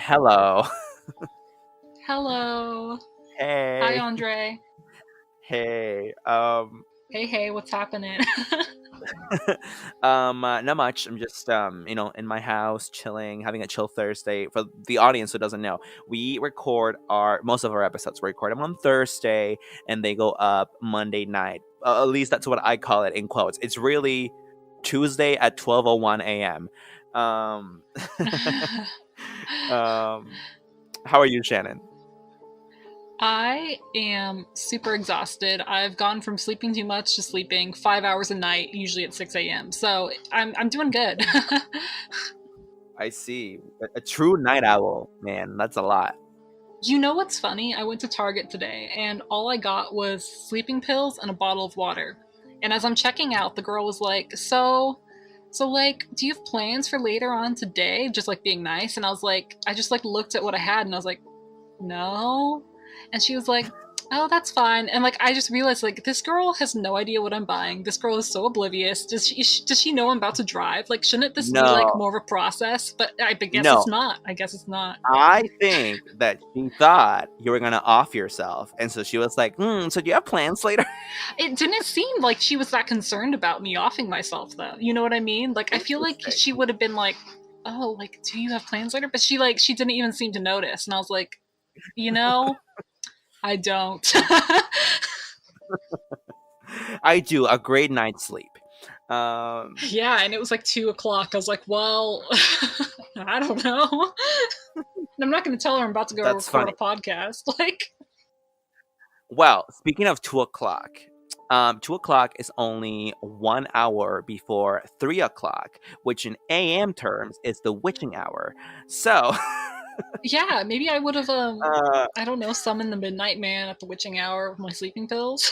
Hello. Hello. Hi, Hey. Andre. Hey. Hey, hey, what's happening? Not much. I'm just in my house chilling, having a chill Thursday. For the audience who doesn't know, we record our most of our episodes. We record them on Thursday, and they go up Monday night. At least that's what I call it in quotes. It's really Tuesday at 12:01 a.m. Um, um, how are you, Shannon? I am super exhausted. I've gone from sleeping too much to sleeping 5 hours a night, usually at 6 a.m. So I'm doing good. I see. A true night owl, man. That's a lot. You know what's funny? I went to Target today and all I got was sleeping pills and a bottle of water. And as I'm checking out, the girl was like, so like, do you have plans for later on today? Just like being nice. And I was like, I just like looked at what I had and I was like, no. And she was like, oh, that's fine. And like, I just realized like this girl has no idea what I'm buying. This girl is so oblivious. Does she know I'm about to drive? Like, shouldn't this be like No, more of a process? But I guess it's no. not. I guess it's not. I think that she thought you were gonna off yourself, and so she was like, so do you have plans later?" It didn't seem like she was that concerned about me offing myself though. You know what I mean? Like I feel like Interesting. she would have been like, oh, like, do you have plans later? But she didn't even seem to notice. And I was like, you know, I don't. I do a great night's sleep. Um, Yeah, and it was like 2 o'clock. I was like, well, I don't know. And I'm not going to tell her I'm about to go that's record a funny. podcast. Like, Well, speaking of 2 o'clock, 2 o'clock is only 1 hour before 3 o'clock, which in AM terms is the witching hour. So, yeah, maybe I would have, uh, I don't know, summoned the Midnight Man at the witching hour with my sleeping pills.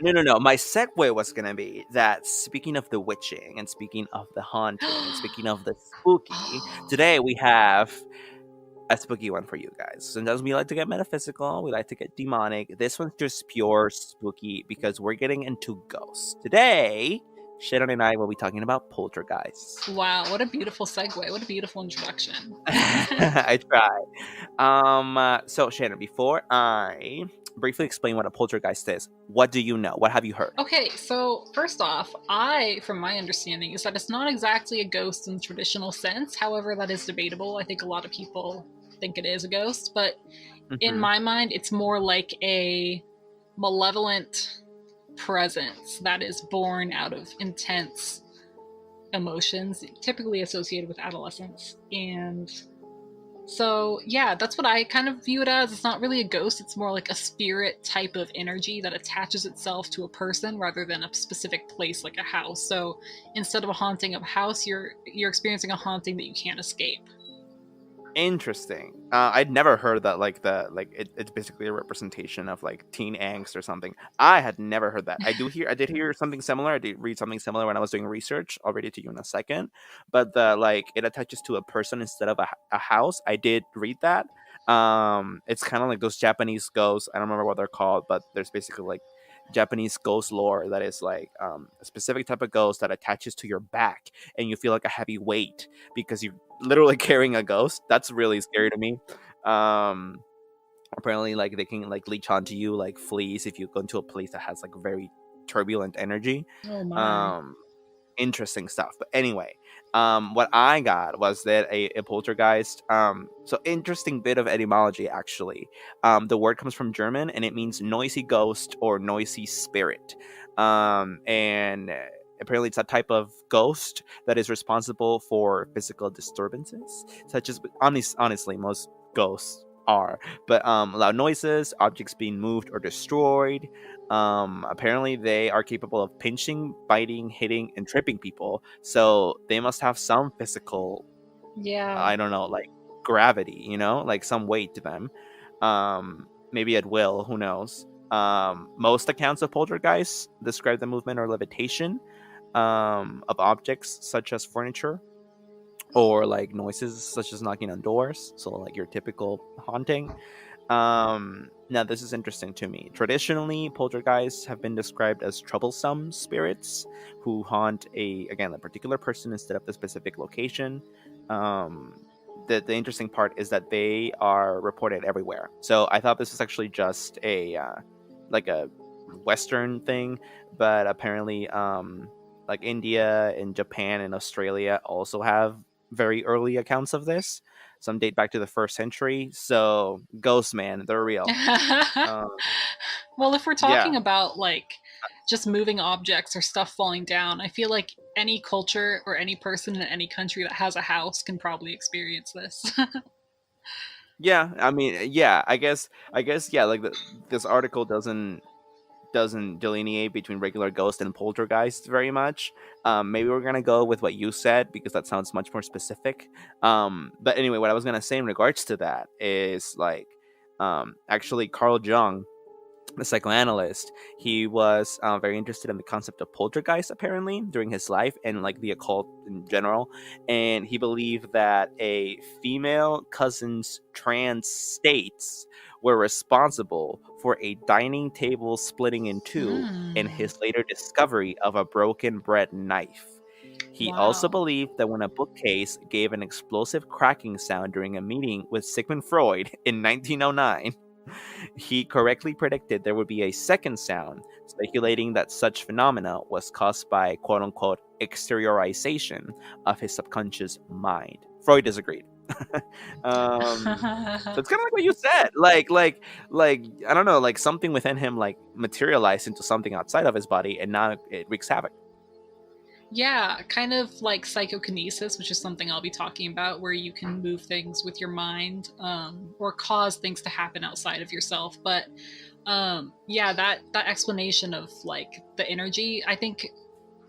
no, no, no. My segue was gonna be that speaking of the witching and speaking of the haunting and speaking of the spooky, Oh, today we have a spooky one for you guys. Sometimes we like to get metaphysical, we like to get demonic. This one's just pure spooky because we're getting into ghosts. Today, Shannon and I will be talking about poltergeists. wow, what a beautiful segue. What a beautiful introduction. I tried. So Shannon, before I briefly explain what a poltergeist is, what do you know? What have you heard? Okay, so first off, from my understanding, is that it's not exactly a ghost in the traditional sense. However, that is debatable. I think a lot of people think it is a ghost, but in Hmm. my mind, it's more like a malevolent presence that is born out of intense emotions, typically associated with adolescence. And so, yeah, that's what I kind of view it as. It's not really a ghost, it's more like a spirit type of energy that attaches itself to a person rather than a specific place like a house. So, instead of a haunting of a house, you're experiencing a haunting that you can't escape. Interesting. I'd never heard that. It's basically a representation of like teen angst or something. I had never heard that. I did hear something similar. I did read something similar when I was doing research. I'll read it to you in a second. But the like it attaches to a person instead of a house. I did read that. It's kind of like those Japanese ghosts. I don't remember what they're called, but there's basically like Japanese ghost lore that is like a specific type of ghost that attaches to your back and you feel like a heavy weight because you literally carrying a ghost. That's really scary to me. Um, apparently, like they can like leech onto you like fleas if you go into a place that has like very turbulent energy. Oh my. Um, interesting stuff. But anyway, what I got was that a poltergeist. So interesting bit of etymology actually. The word comes from German and it means noisy ghost or noisy spirit. And apparently it's a type of ghost that is responsible for physical disturbances, such as honestly most ghosts are, but loud noises, objects being moved or destroyed. Apparently they are capable of pinching, biting, hitting, and tripping people. So they must have some physical, Yeah. I don't know, like gravity, like some weight to them. Maybe at will, who knows? Most accounts of poltergeists describe the movement or levitation of objects such as furniture or like noises such as knocking on doors. So like your typical haunting. Now this is interesting to me. Traditionally, poltergeists have been described as troublesome spirits who haunt a particular person instead of the specific location. Um, the interesting part is that they are reported everywhere. So I thought this was actually just a like a Western thing, but apparently, like India and Japan and Australia also have very early accounts of this. Some date back to the first century. So ghosts, man, they're real. Um, Well, if we're talking yeah, about like just moving objects or stuff falling down, I feel like any culture or any person in any country that has a house can probably experience this. yeah. I mean, yeah. I guess, yeah. Like this article doesn't delineate between regular ghost and poltergeist very much. Maybe we're gonna go with what you said because that sounds much more specific. But anyway, what I was gonna say in regards to that is like, actually, Carl Jung, the psychoanalyst, he was very interested in the concept of poltergeist apparently during his life and like the occult in general, and he believed that a female cousin's trance states were responsible for a dining table splitting in two and Hmm. his later discovery of a broken bread knife. He also Wow. believed that when a bookcase gave an explosive cracking sound during a meeting with Sigmund Freud in 1909, he correctly predicted there would be a second sound, speculating that such phenomena was caused by quote unquote exteriorization of his subconscious mind. Freud disagreed. So it's kind of like what you said, like I don't know, like something within him like materialized into something outside of his body, and now it wreaks havoc. Yeah, kind of like psychokinesis, which is something I'll be talking about, where you can move things with your mind, or cause things to happen outside of yourself. But yeah, that explanation of like the energy, I think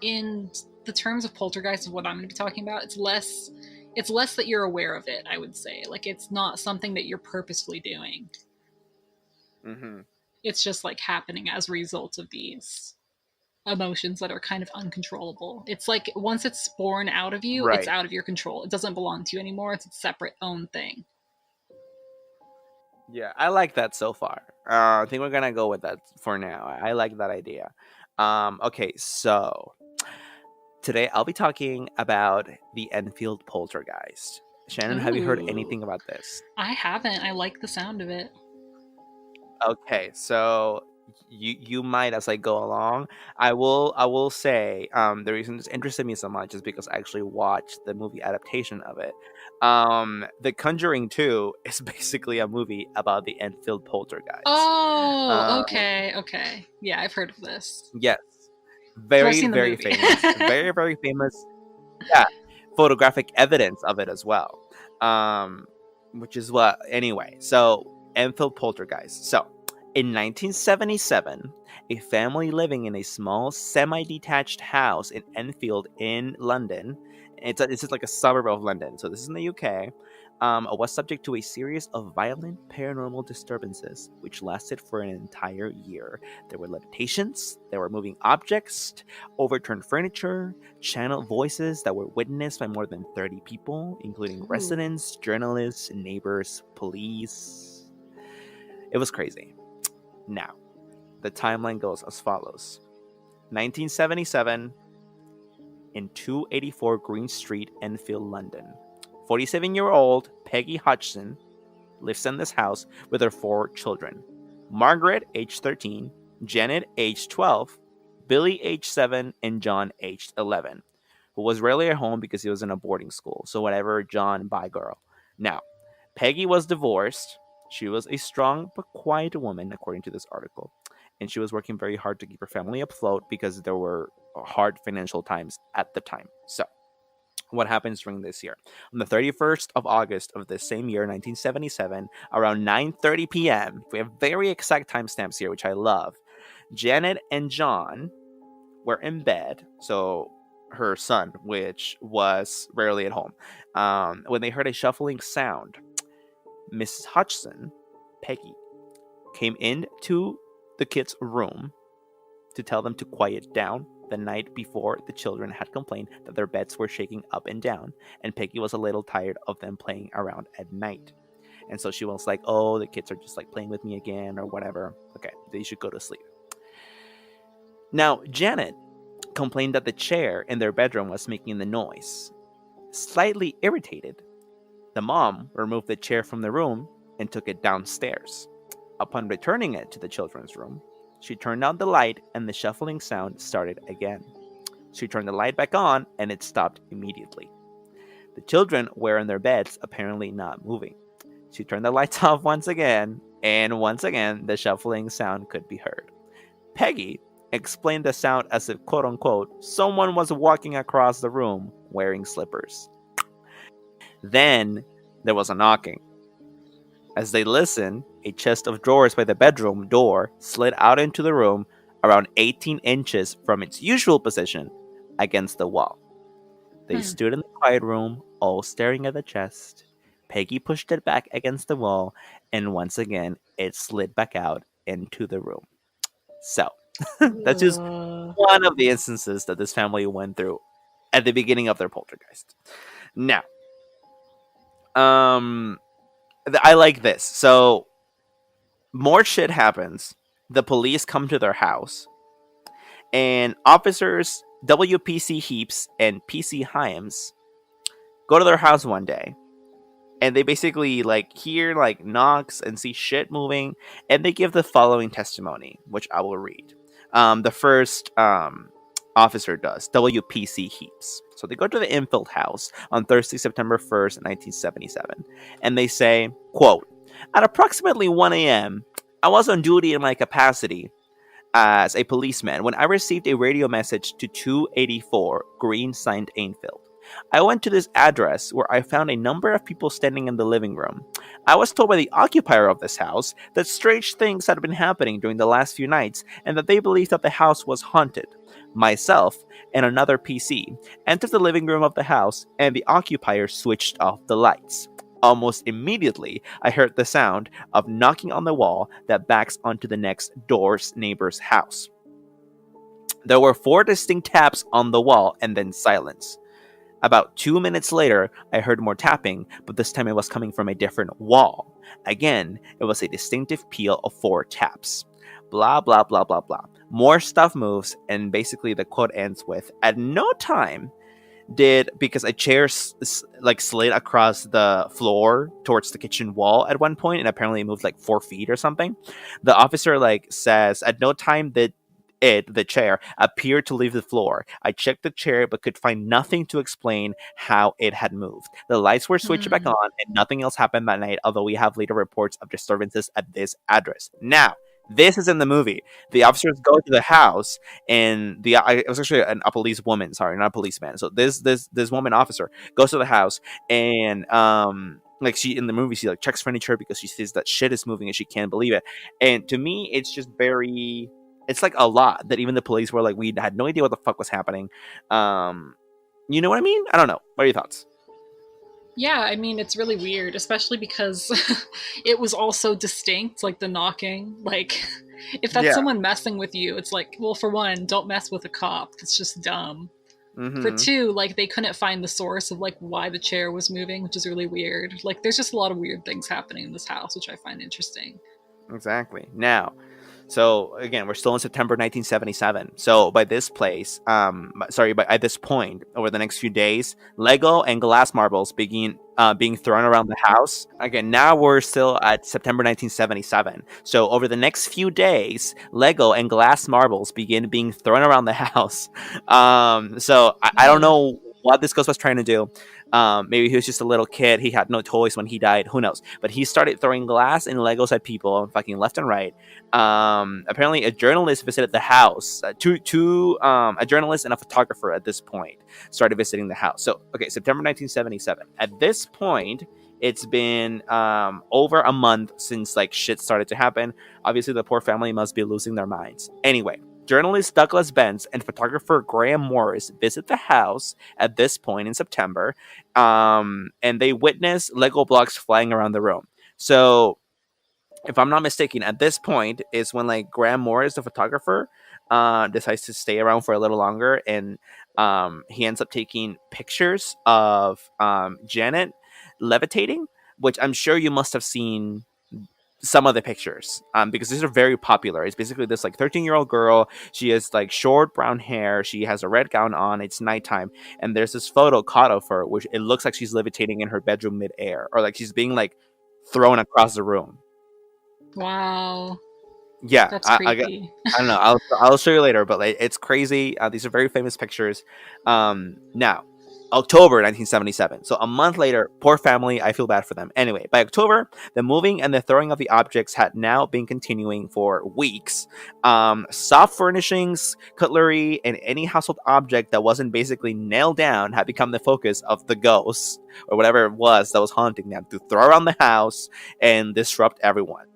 in the terms of poltergeist of what I'm going to be talking about, it's less that you're aware of it. I would say like it's not something that you're purposefully doing. Hmm. It's just like happening as a result of these emotions that are kind of uncontrollable. It's like once it's born out of you, it's Right. out of your control. It doesn't belong to you anymore. It's a separate own thing. Yeah, I like that so far. I think we're gonna go with that for now. I like that idea. Okay, so today I'll be talking about the Enfield Poltergeist. Shannon, have you heard Ooh, anything about this? I haven't. I like the sound of it. Okay, so you might as I go along. I will say the reason this interested me so much is because I actually watched the movie adaptation of it. The Conjuring 2 is basically a movie about the Enfield Poltergeist. Oh, Um, okay, okay. Yeah, I've heard of this. yes, So I've very seen the very movie. famous, very famous. Yeah, photographic evidence of it as well. Um, which is what anyway. So Enfield Poltergeist. So in 1977, a family living in a small semi-detached house in Enfield in London. This is like a suburb of London. So this is in the UK. Was subject to a series of violent paranormal disturbances, which lasted for an entire year. There were levitations, there were moving objects, overturned furniture, channeled voices that were witnessed by more than 30 people, including Ooh. residents, journalists, neighbors, police. It was crazy. Now, the timeline goes as follows: 1977 in 284 Green Street, Enfield, London. 47-year-old Peggy Hodgson lives in this house with her four children: Margaret, age 13, Janet, age 12, Billy, age 7, and John, aged 11, who was rarely at home because he was in a boarding school. So, whatever, John, bye, girl. Now, Peggy was divorced. She was a strong but quiet woman, according to this article. And she was working very hard to keep her family afloat because there were hard financial times at the time. So, what happens during this year? On the 31st of August of this same year, 1977, around 9:30 p.m., we have very exact timestamps here, which I love. Janet and John were in bed, so her son, which was rarely at home, when they heard a shuffling sound. Mrs. Hodgson, Peggy, came into the kids' room to tell them to quiet down. The night before, the children had complained that their beds were shaking up and down, and Peggy was a little tired of them playing around at night. And so she was like, "Oh, the kids are just like playing with me again, or whatever. Okay, they should go to sleep." Now, Janet complained that the chair in their bedroom was making the noise. Slightly irritated, The mom removed the chair from the room and took it downstairs. Upon returning it to the children's room, she turned on the light and the shuffling sound started again. She turned the light back on and it stopped immediately. The children were in their beds, apparently not moving. She turned the lights off once again, and once again the shuffling sound could be heard. Peggy explained the sound as if, quote unquote, someone was walking across the room wearing slippers. Then there was a knocking. As they listened, a chest of drawers by the bedroom door slid out into the room around 18 inches from its usual position against the wall. They Hmm. stood in the quiet room, all staring at the chest. Peggy pushed it back against the wall, and once again, it slid back out into the room. So, that's just Uh, one of the instances that this family went through at the beginning of their poltergeist. Now, um, I like this. So, more shit happens. The police come to their house, and officers WPC Heaps and PC Hyams go to their house one day, and they basically like hear like knocks and see shit moving, and they give the following testimony, which I will read. The first officer does, WPC Heaps. So they go to the Enfield house on Thursday, September 1st, 1977, and they say, quote, at approximately 1 a.m., I was on duty in my capacity as a policeman when I received a radio message to 284 Green Signed Enfield. I went to this address where I found a number of people standing in the living room. I was told by the occupier of this house that strange things had been happening during the last few nights and that they believed that the house was haunted. Myself and another PC entered the living room of the house and the occupier switched off the lights. Almost immediately, I heard the sound of knocking on the wall that backs onto the next door's neighbor's house. There were 4 distinct taps on the wall and then silence. About 2 minutes later, I heard more tapping, but this time it was coming from a different wall. Again, it was a distinctive peal of 4 taps. Blah, blah, blah, blah, blah. More stuff moves, and basically the quote ends with, at no time did, because a chair like slid across the floor towards the kitchen wall at one point, and apparently it moved like 4 feet or something. The officer like says, at no time did the chair appeared to leave the floor. I checked the chair but could find nothing to explain how it had moved. The lights were switched back hmm. on and nothing else happened that night, although we have later reports of disturbances at this address. Now, this is in the movie. The officers go to the house, and it was actually a police woman, sorry, not a policeman. So this woman officer goes to the house, and like she in the movie, she like checks furniture because she sees that shit is moving and she can't believe it. And to me, it's just very, it's like a lot that even the police were like, we had no idea what the fuck was happening. Um, you know what I mean? I don't know. What are your thoughts? Yeah, I mean, it's really weird, especially because it was also distinct, like the knocking. Like, if that's Yeah. someone messing with you, it's like, well, for one, don't mess with a cop. It's just dumb. For Mm-hmm. two, like, they couldn't find the source of, like, why the chair was moving, which is really weird. Like, there's just a lot of weird things happening in this house, which I find interesting. Exactly. Now, so again, we're still in September 1977. So by this place, sorry, but at this point, over the next few days, Lego and glass marbles begin being thrown around the house. Again, now we're still at September 1977. So over the next few days, Lego and glass marbles begin being thrown around the house. I don't Ugh. know what this ghost was trying to do. Maybe he was just a little kid. He had no toys when he died. Who knows? But he started throwing glass and Legos at people, fucking left and right. Apparently, a journalist visited the house. A journalist and a photographer at this point started visiting the house. So, okay, September 1977. At this point, it's been over a month since like shit started to happen. Obviously, the poor family must be losing their minds. Anyway, journalist Douglas Benz and photographer Graham Morris visit the house at this point in September, and they witness Lego blocks flying around the room. So if I'm not mistaken, at this point is when like Graham Morris, the photographer, decides to stay around for a little longer, and he ends up taking pictures of Janet levitating, which I'm sure you must have seen some of the pictures, because these are very popular. It's basically this like 13-year-old girl. She has like short brown hair. She has a red gown on. It's nighttime, and there's this photo caught of her, which it looks like she's levitating in her bedroom midair, or like she's being like thrown across the room. Wow. Yeah, That's creepy. I don't know. I'll show you later, but like, it's crazy. These are very famous pictures. Now, October 1977. So a month later, poor family. I feel bad for them. Anyway, by October, the moving and the throwing of the objects had now been continuing for weeks. Soft furnishings, cutlery, and any household object that wasn't basically nailed down had become the focus of the ghosts or whatever it was that was haunting them to throw around the house and disrupt everyone.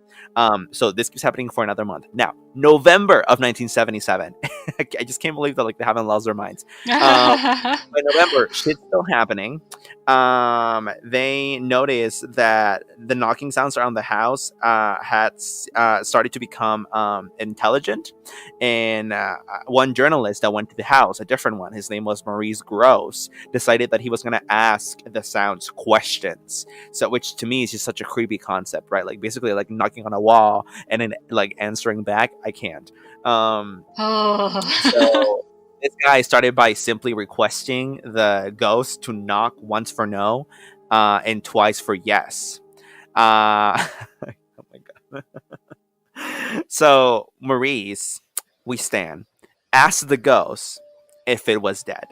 So this keeps happening for another month. Now, November of 1977. I just can't believe that like they haven't lost their minds. By November, shit's still happening. They noticed that the knocking sounds around the house had started to become intelligent. And one journalist that went to the house, a different one, his name was Maurice Gross, decided that he was going to ask the sounds questions. So, which to me is just such a creepy concept, right? Like basically like knocking on a wall and then like answering back. I can't. So this guy started by simply requesting the ghost to knock once for no, and twice for yes. Oh my god. So Maurice, we stand, asked the ghost if it was dead.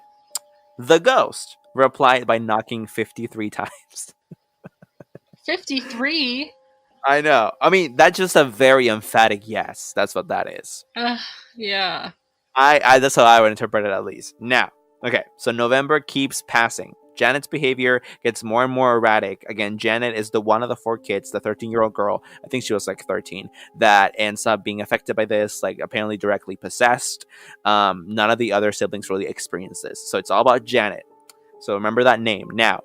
The ghost replied by knocking 53 times. 53? I know. I mean, that's just a very emphatic yes. That's what that is. Yeah. I that's how I would interpret it, at least. Now, okay, so November keeps passing. Janet's behavior gets more and more erratic. Again, Janet is the one of the four kids, the 13-year-old girl, I think she was like 13, that ends up being affected by this, like apparently directly possessed. None of the other siblings really experience this. So it's all about Janet. So remember that name. Now,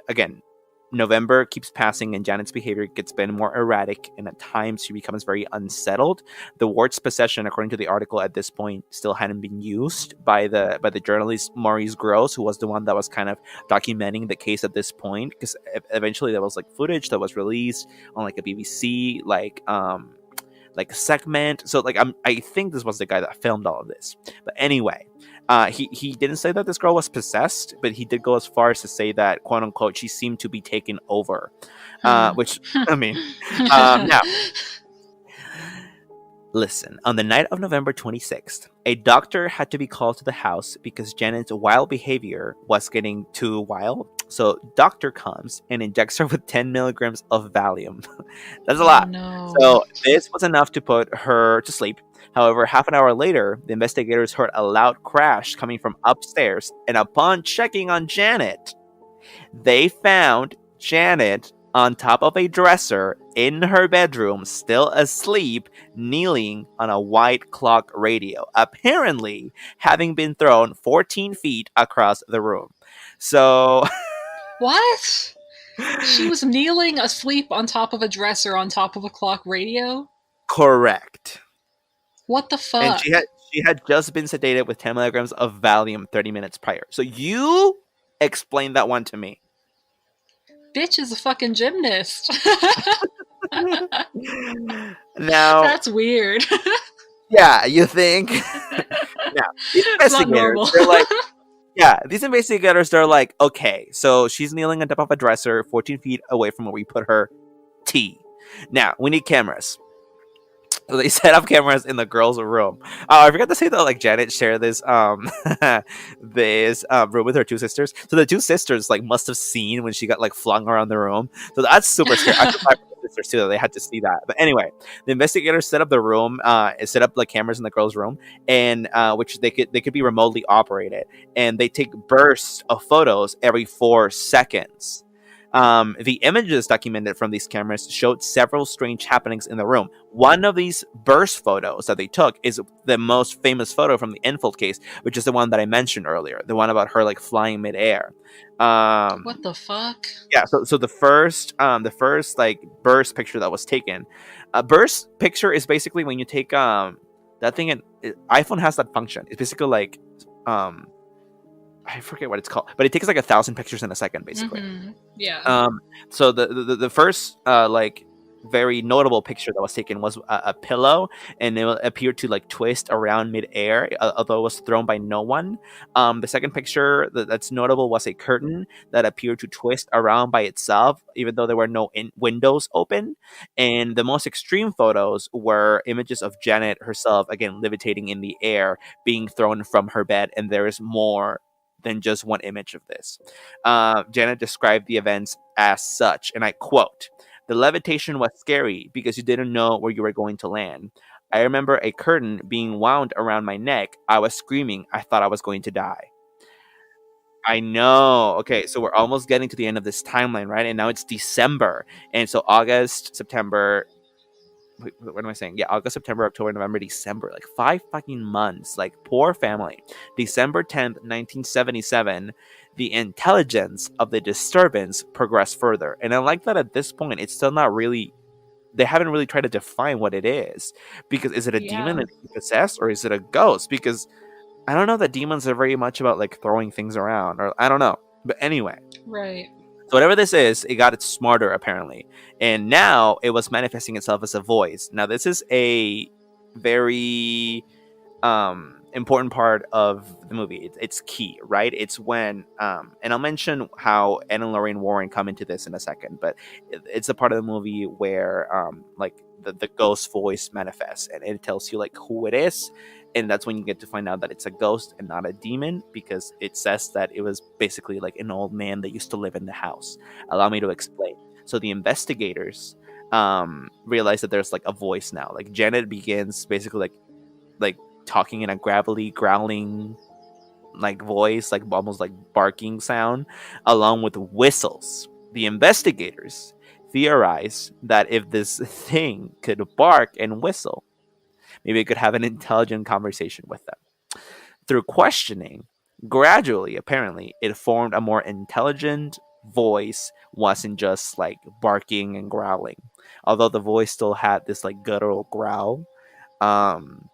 again, November keeps passing and Janet's behavior gets been more erratic, and at times she becomes very unsettled. The word's possession, according to the article at this point, still hadn't been used by the journalist Maurice Gross, who was the one that was kind of documenting the case at this point, because eventually there was like footage that was released on like a BBC like segment. So like I think this was the guy that filmed all of this. But anyway, he didn't say that this girl was possessed, but he did go as far as to say that, quote unquote, she seemed to be taken over. Which, I mean, now, listen, on the night of November 26th, a doctor had to be called to the house because Janet's wild behavior was getting too wild. So doctor comes and injects her with 10 milligrams of Valium. That's a lot. No. So this was enough to put her to sleep. However, half an hour later, the investigators heard a loud crash coming from upstairs, and upon checking on Janet, they found Janet on top of a dresser in her bedroom, still asleep, kneeling on a white clock radio, apparently having been thrown 14 feet across the room. So... What? She was kneeling asleep on top of a dresser on top of a clock radio? Correct. What the fuck? And she had just been sedated with 10 milligrams of Valium 30 minutes prior. So you explain that one to me. Bitch is a fucking gymnast. Now that's weird. Yeah, you think? Now, these investigators, they're like, yeah, these investigators, they're like, okay, so she's kneeling on top of a dresser 14 feet away from where we put her. T. Now, we need cameras. So they set up cameras in the girls' room. I forgot to say that like Janet shared this this room with her two sisters. So the two sisters like must have seen when she got like flung around the room. So that's super scary. I feel bad for the sisters too that they had to see that. But anyway, the investigators set up the room, set up like cameras in the girls' room, and which they could be remotely operated, and they take bursts of photos every 4 seconds. The images documented from these cameras showed several strange happenings in the room. One of these burst photos that they took is the most famous photo from the Enfield case, which is the one that I mentioned earlier, the one about her like flying midair. What the fuck? Yeah, so the first like burst picture that was taken, a burst picture is basically when you take that thing, and iPhone has that function. It's basically like I forget what it's called, but it takes like 1,000 pictures in a second, basically. Mm-hmm. Yeah. So the first like very notable picture that was taken was a pillow, and it appeared to like twist around midair, although it was thrown by no one. The second picture that's notable was a curtain that appeared to twist around by itself, even though there were no windows open. And the most extreme photos were images of Janet herself, again levitating in the air, being thrown from her bed, and there is more than just one image of this. Janet described the events as such, and I quote, "The levitation was scary because you didn't know where you were going to land. I remember a curtain being wound around my neck. I was screaming. I thought I was going to die." I know. Okay, so we're almost getting to the end of this timeline, right? And now it's December. And so August, September, what am I saying? Yeah, August, September, October, November, December. Like 5 fucking months. Like, poor family. December 10th, 1977, the intelligence of the disturbance progressed further. And I like that at this point, it's still not really, they haven't really tried to define what it is. Because is it a demon Yeah. that you possess, or is it a ghost? Because I don't know that demons are very much about like throwing things around, or I don't know. But anyway, Right. so whatever this is, it got it smarter apparently, and now it was manifesting itself as a voice. Now this is a very important part of the movie. It's key, right? It's when and I'll mention how Ed and Lorraine Warren come into this in a second, but it's a part of the movie where like the ghost voice manifests, and it tells you like who it is, and that's when you get to find out that it's a ghost and not a demon, because it says that it was basically like an old man that used to live in the house. Allow me to explain. So the investigators realize that there's like a voice now. Like Janet begins basically like talking in a gravelly, growling like voice, like almost like barking sound, along with whistles. The investigators theorize that if this thing could bark and whistle, maybe it could have an intelligent conversation with them. Through questioning, gradually, apparently, it formed a more intelligent voice, wasn't just like barking and growling. Although the voice still had this like guttural growl. Um,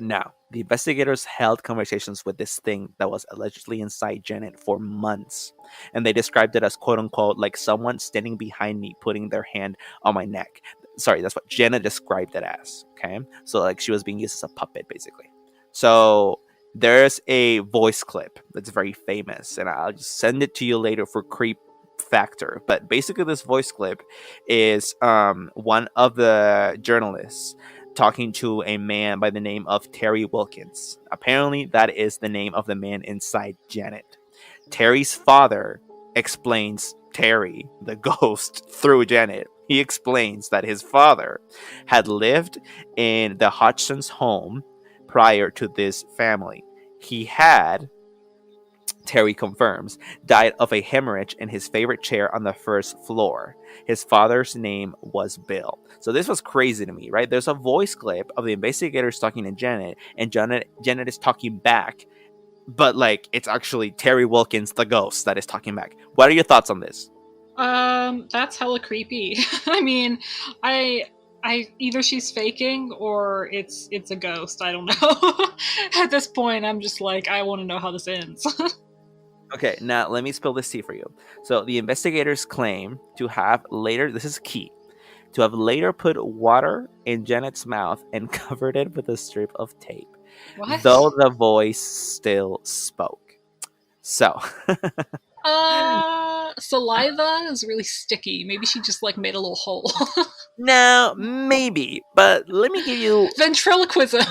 Now, the investigators held conversations with this thing that was allegedly inside Janet for months, and they described it as quote unquote like someone standing behind me putting their hand on my neck. Sorry, that's what Janet described it as. Okay, so like she was being used as a puppet, basically. So there's a voice clip that's very famous, and I'll just send it to you later for creep factor. But basically, this voice clip is one of the journalists talking to a man by the name of Terry Wilkins. Apparently, that is the name of the man inside Janet. Terry's father explains Terry, the ghost, through Janet. He explains that his father had lived in the Hodgson's home prior to this family. He had, Terry confirms, died of a hemorrhage in his favorite chair on the first floor. His father's name was Bill. So this was crazy to me, right? There's a voice clip of the investigators talking to Janet, and Janet is talking back, but like it's actually Terry Wilkins, the ghost, that is talking back. What are your thoughts on this? That's hella creepy. I mean, I I either she's faking or it's a ghost. I don't know. At this point, I'm just like, I want to know how this ends. Okay, now let me spill this tea for you. So the investigators claim to have later, this is key, to have later put water in Janet's mouth and covered it with a strip of tape, What? though the voice still spoke. So, Saliva is really sticky. Maybe she just like made a little hole. now maybe, but Ventriloquism.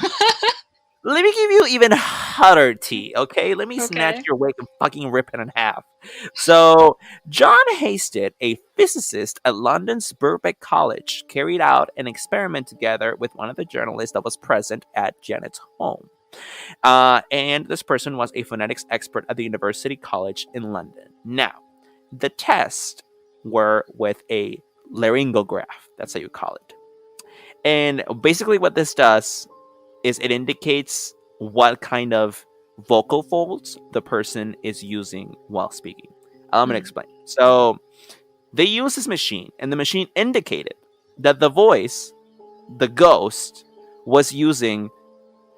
let me give you even hotter tea, okay? Let me snatch Okay. your wig and fucking rip it in half. So, John Hasted, a physicist at London's Birkbeck College, carried out an experiment together with one of the journalists that was present at Janet's home. And this person was a phonetics expert at the University College in London. Now, the tests were with a laryngograph. That's how you call it. And basically, what this does is it indicates what kind of vocal folds the person is using while speaking. I'm going to Mm. explain. So, they used this machine, and the machine indicated that the voice, the ghost, was using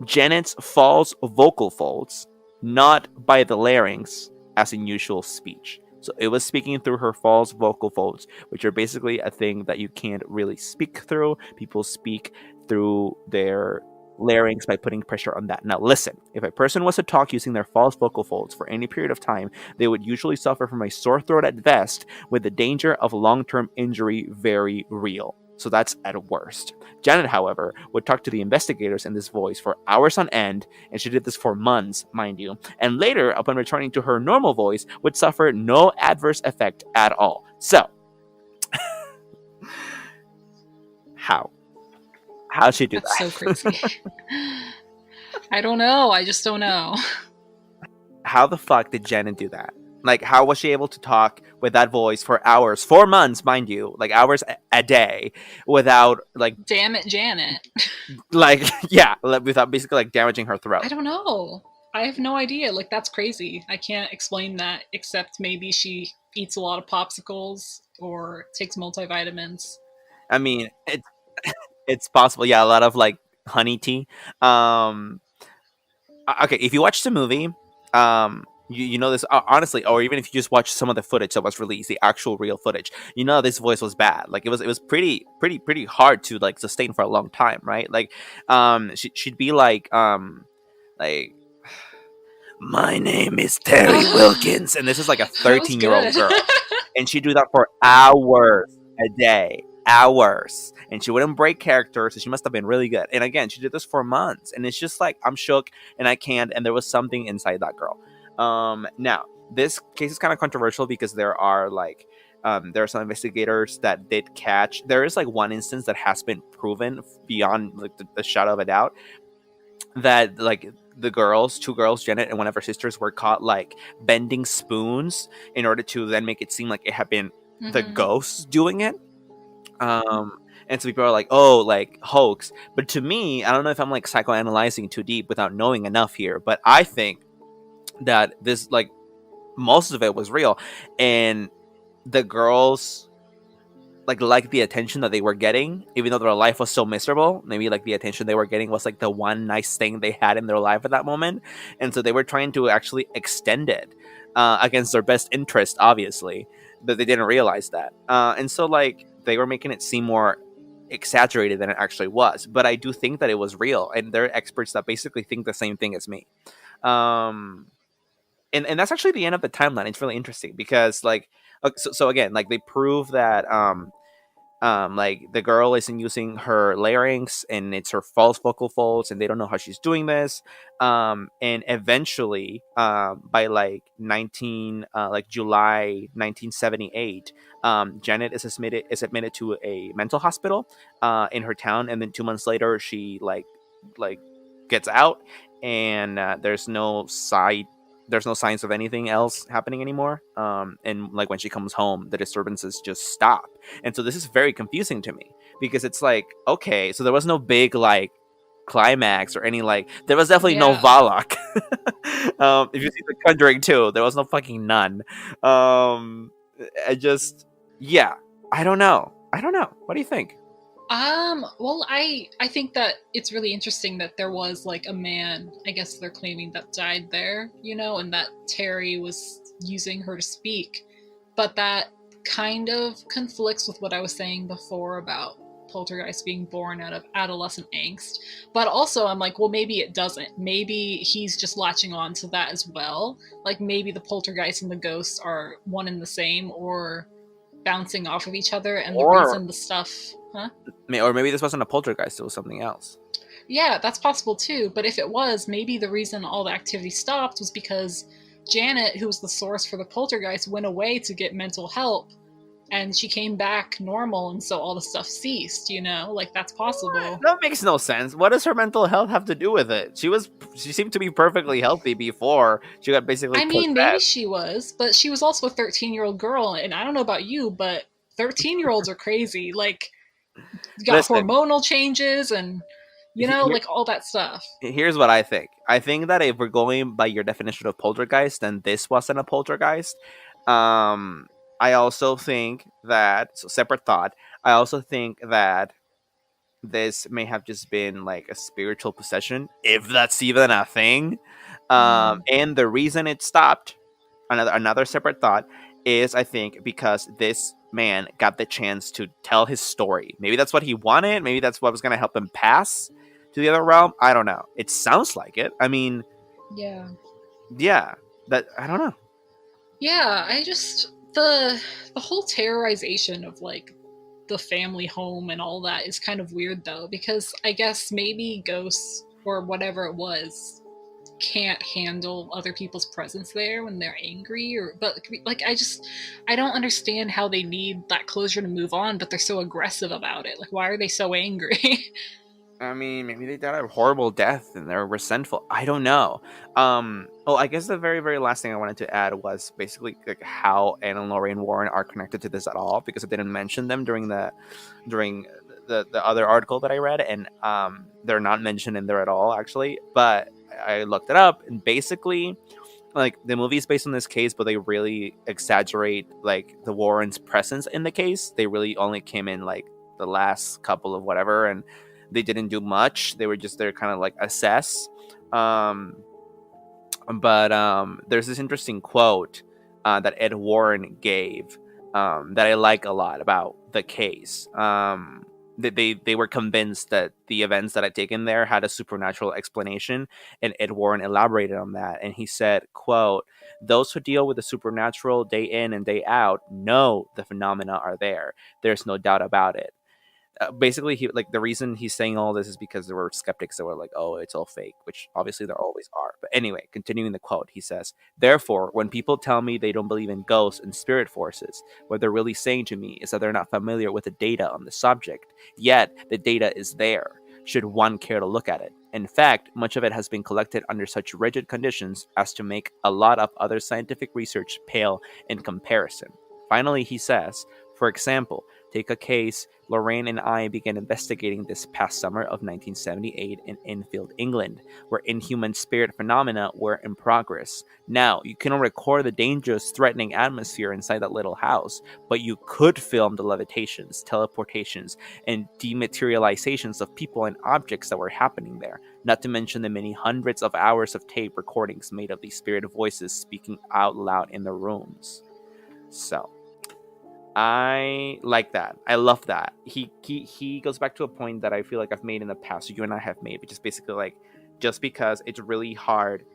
Janet's false vocal folds, not by the larynx as in usual speech. So it was speaking through her false vocal folds, which are basically a thing that you can't really speak through. People speak through their larynx by putting pressure on that. Now, listen, if a person was to talk using their false vocal folds for any period of time, they would usually suffer from a sore throat at best, with the danger of long term injury very real. So that's at worst. Janet, however, would talk to the investigators in this voice for hours on end, and she did this for months, mind you, and later, upon returning to her normal voice, would suffer no adverse effect at all. So, how? How'd she do That's that? so crazy. I don't know. I just don't know. How the fuck did Janet do that? Like, how was she able to talk with that voice for hours, 4 months, mind you, like hours a day, without Damn it, Janet. like, yeah, without basically like damaging her I throat? don't know. I have no idea. Like, that's crazy. I can't explain that except maybe she eats a lot of popsicles or takes multivitamins. I mean, it's possible. Yeah, a lot of like honey tea. Um, okay, if you watch the movie, you know this honestly, or even if you just watch some of the footage that was released, the actual real footage, you know this voice was bad. Like it was pretty hard to like sustain for a long time, right? Like, she'd be like, my name is Terry Wilkins, and this is like a That was 13-year-old good. girl, and she'd do that for hours a day, hours, and she wouldn't break character, so she must have been really good. And again, she did this for months, and it's just like I'm shook, and I can't, and there was something inside that girl. Now this case is kind of controversial because there are some investigators that did catch. There is like one instance that has been proven beyond like the shadow of a doubt that like the girls, two girls, Janet and one of her sisters, were caught like bending spoons in order to then make it seem like it had been the Hmm. ghosts doing it. And so people are like, oh, like hoax. But to me, I don't know if I'm like psychoanalyzing too deep without knowing enough here, but I think that this like most of it was real, and the girls like the attention that they were getting, even though their life was so miserable. Maybe like the attention they were getting was like the one nice thing they had in their life at that moment, and so they were trying to actually extend it against their best interest, obviously, but they didn't realize that, and so like they were making it seem more exaggerated than it actually was. But I do think that it was real, and there are experts that basically think the same thing as me. Um, and that's actually the end of the timeline. It's really interesting because like so again, like they prove that like the girl isn't using her larynx and it's her false vocal folds, and they don't know how she's doing this. And eventually, by like 19 like July 1978, Janet is admitted to a mental hospital in her town, and then 2 months later she like gets out, and there's no signs of anything else happening anymore. And like when she comes home, the disturbances just stop. And so this is very confusing to me because it's like, okay, so there was no big like climax or any like there was definitely no Yeah. Valak. If you see the Conjuring 2, there was no fucking nun. Um I just yeah, I don't know. What do you think? Well, I think that it's really interesting that there was like a man, I guess they're claiming, that died there, and that Terry was using her to speak. But that kind of conflicts with what I was saying before about Poltergeist being born out of adolescent angst. But also I'm like, well, maybe it doesn't. Maybe he's just latching on to that as well. Like maybe the poltergeist and the ghosts are one and the same, or bouncing off of each other, and the Or reason the stuff, huh? or maybe this wasn't a poltergeist, it was something else. Yeah, that's possible too. But if it was, maybe the reason all the activity stopped was because Janet, who was the source for the poltergeist, went away to get mental help, and she came back normal, and so all the stuff ceased. Like that's possible. That makes no sense. What does her mental health have to do with it? She seemed to be perfectly healthy before she got basically I mean, maybe possessed. she was, but she was also a 13-year-old girl, and I don't know about you, but 13-year-olds are crazy. Like, you got Listen, hormonal changes and, here, like all that stuff. here's what I think. I think that if we're going by your definition of poltergeist, then this wasn't a poltergeist. Um, I also think that, so separate thought, I also think that this may have just been like a spiritual possession, if that's even a thing. Mm. And the reason it stopped, another separate thought, is, I think, because this man got the chance to tell his story. Maybe that's what he wanted. Maybe that's what was going to help him pass to the other realm. I don't know. It sounds like it. I mean, Yeah. yeah, that I don't know. Yeah, I just the whole terrorization of like the family home and all that is kind of weird though, because I guess maybe ghosts or whatever it was can't handle other people's presence there when they're angry, or but like I don't understand how they need that closure to move on, but they're so aggressive about it. Like, why are they so angry? I mean, maybe they died a horrible death and they're resentful. I don't know. Well, I guess the very, very last thing I wanted to add was basically like how Anne and Lorraine Warren are connected to this at all, because I didn't mention them during the other article that I read, and they're not mentioned in there at all actually. But I looked it up, and basically, like, the movie is based on this case, but they really exaggerate like the Warrens' presence in the case. They really only came in like the last couple of whatever, and they didn't do much. They were just there, kind of like assess. Um, but there's this interesting quote that Ed Warren gave that I like a lot about the case. They were convinced that the events that had taken there had a supernatural explanation, and Ed Warren elaborated on that, and he said, quote, "Those who deal with the supernatural day in and day out know the phenomena are there. There's no doubt about it." Basically, he, like, the reason he's saying all this is because there were skeptics that were like, "Oh, it's all fake," which obviously there always are. But anyway, continuing the quote, he says, "Therefore, when people tell me they don't believe in ghosts and spirit forces, what they're really saying to me is that they're not familiar with the data on the subject. Yet the data is there, should one care to look at it. In fact, much of it has been collected under such rigid conditions as to make a lot of other scientific research pale in comparison." Finally, he says, "For example, take a case Lorraine and I began investigating this past summer of 1978 in Enfield, England, where inhuman spirit phenomena were in progress. Now, you cannot record the dangerous, threatening atmosphere inside that little house, but you could film the levitations, teleportations, and dematerializations of people and objects that were happening there, not to mention the many hundreds of hours of tape recordings made of these spirit voices speaking out loud in the rooms." So, I like that. I love that. He goes back to a point that I feel like I've made in the past, or you and I have made, which is basically like, just because it's really hard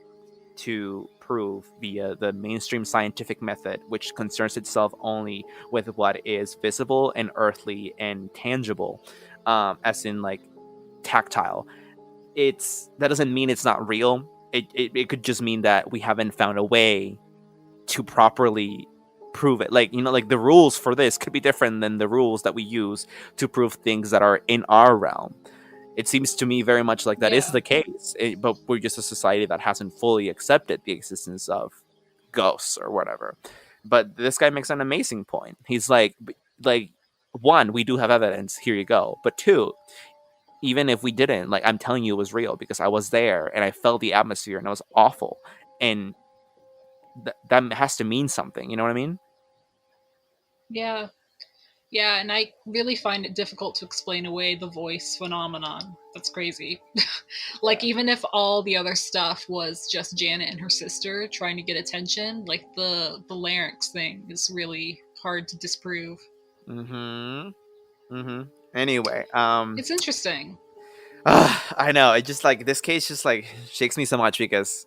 to prove via the mainstream scientific method, which concerns itself only with what is visible and earthly and tangible, as in like tactile. That doesn't mean it's not real. It could just mean that we haven't found a way to properly prove it. Like, like, the rules for this could be different than the rules that we use to prove things that are in our realm. It seems to me very much like that is Yeah. the case, but we're just a society that hasn't fully accepted the existence of ghosts or whatever. But this guy makes an amazing point. He's like, one, we do have evidence, here you go, but two, even if we didn't, like, I'm telling you, it was real because I was there and I felt the atmosphere and it was awful, and that has to mean something, you know what I mean? Yeah. Yeah, and I really find it difficult to explain away the voice phenomenon. That's crazy. Like, Yeah. even if all the other stuff was just Janet and her sister trying to get attention, like the larynx thing is really hard to disprove. Mm-hmm. Mm-hmm. Anyway, It's interesting. I know. It just, like, this case just like shakes me so much because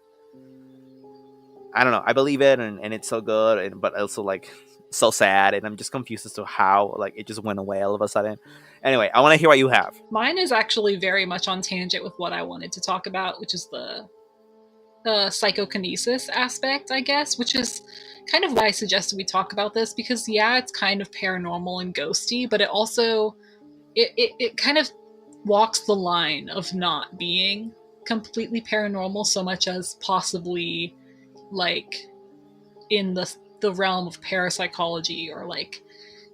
I don't know. I believe it, and it's so good, but also like so sad, and I'm just confused as to how like it just went away all of a sudden. Anyway, I want to hear what you have. Mine is actually very much on tangent with what I wanted to talk about, which is the psychokinesis aspect, I guess, which is kind of why I suggested we talk about this, because yeah, it's kind of paranormal and ghosty, but it also it kind of walks the line of not being completely paranormal so much as possibly like in the realm of parapsychology or like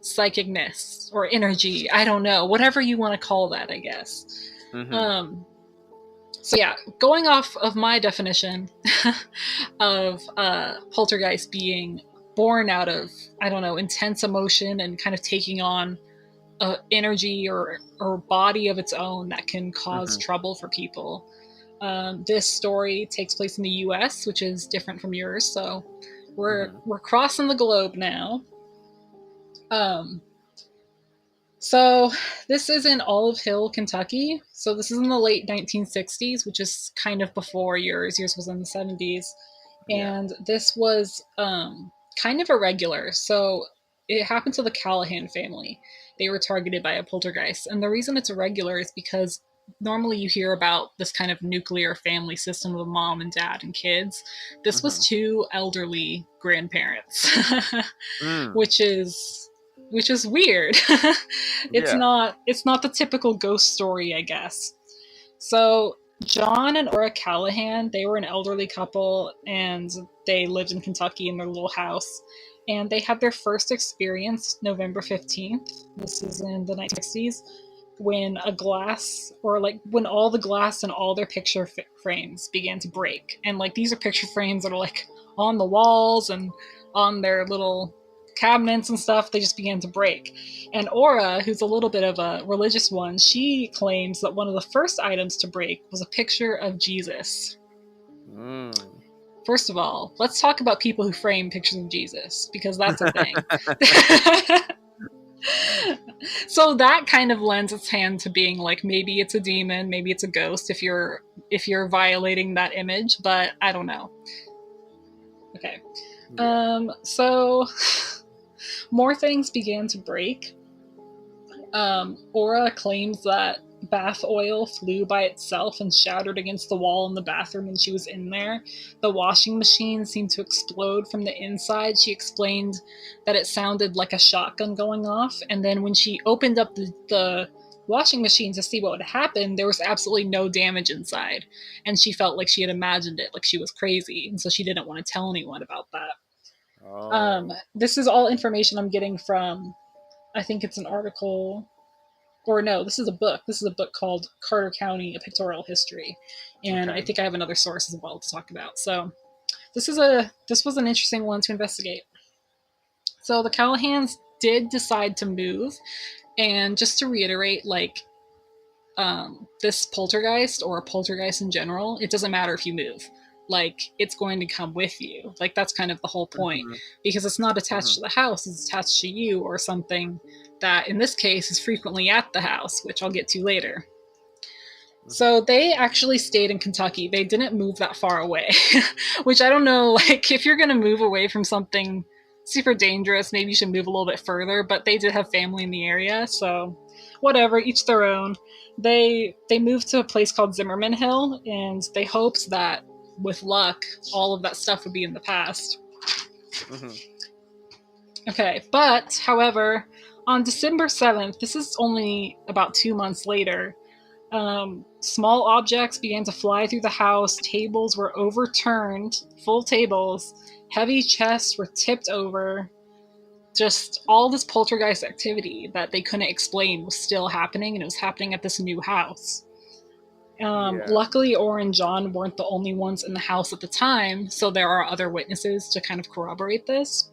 psychicness or energy. I don't know, whatever you want to call that, I guess. Mm-hmm. Um, so yeah, going off of my definition of poltergeist being born out of, I don't know, intense emotion and kind of taking on energy or body of its own that can cause Mm-hmm. trouble for people. This story takes place in the U.S., which is different from yours, so Mm-hmm. We're crossing the globe now. Um, so this is in Olive Hill, Kentucky. So this is in the late 1960s, which is kind of before yours. Yours was in the 70s. Yeah. And this was kind of irregular. So it happened to the Callahan family. They were targeted by a poltergeist. And the reason it's irregular is because normally you hear about this kind of nuclear family system of a mom and dad and kids. This was Mm-hmm. two elderly grandparents, Mm. which is weird. Yeah. It's not the typical ghost story, I guess. So John and Ora Callahan, they were an elderly couple and they lived in Kentucky in their little house. And they had their first experience November 15th. This is in the 1960s when a glass, or like when all the glass in all their picture frames began to break. And like these are picture frames that are like on the walls and on their little cabinets and stuff. They just began to break. And Aura, who's a little bit of a religious one, she claims that one of the first items to break was a picture of Jesus. Mm. First of all, let's talk about people who frame pictures of Jesus, because that's a thing. So that kind of lends its hand to being like, maybe it's a demon, maybe it's a ghost if you're violating that image, but I don't know. Okay. Yeah. So more things began to break. Aura claims that bath oil flew by itself and shattered against the wall in the bathroom when she was in there. The washing machine seemed to explode from the inside. She explained that it sounded like a shotgun going off, and then when she opened up the washing machine to see what would happen, there was absolutely no damage inside. And she felt like she had imagined it, like she was crazy, and so she didn't want to tell anyone about that. Oh. This is all information I'm getting from, I think it's an article, or no, this is a book. This is a book called Carter County: A Pictorial History, and I Okay. think I have another source as well to talk about. So this was an interesting one to investigate. So the Callahans did decide to move, and just to reiterate, like this poltergeist or a poltergeist in general, it doesn't matter if you move. Like it's going to come with you. Like that's kind of the whole point, Mm-hmm. because it's not attached Mm-hmm. to the house; it's attached to you or something that, in this case, is frequently at the house, which I'll get to later. Mm-hmm. So they actually stayed in Kentucky. They didn't move that far away, which I don't know. Like if you're going to move away from something super dangerous, maybe you should move a little bit further. But they did have family in the area, so whatever, each their own. They moved to a place called Zimmerman Hill, and they hoped that with luck, all of that stuff would be in the past. Mm-hmm. Okay, but however, on December 7th, this is only about 2 months later, small objects began to fly through the house, tables were overturned, full tables, heavy chests were tipped over. Just all this poltergeist activity that they couldn't explain was still happening, and it was happening at this new house. Yeah. Luckily, Orr and John weren't the only ones in the house at the time, so there are other witnesses to kind of corroborate this.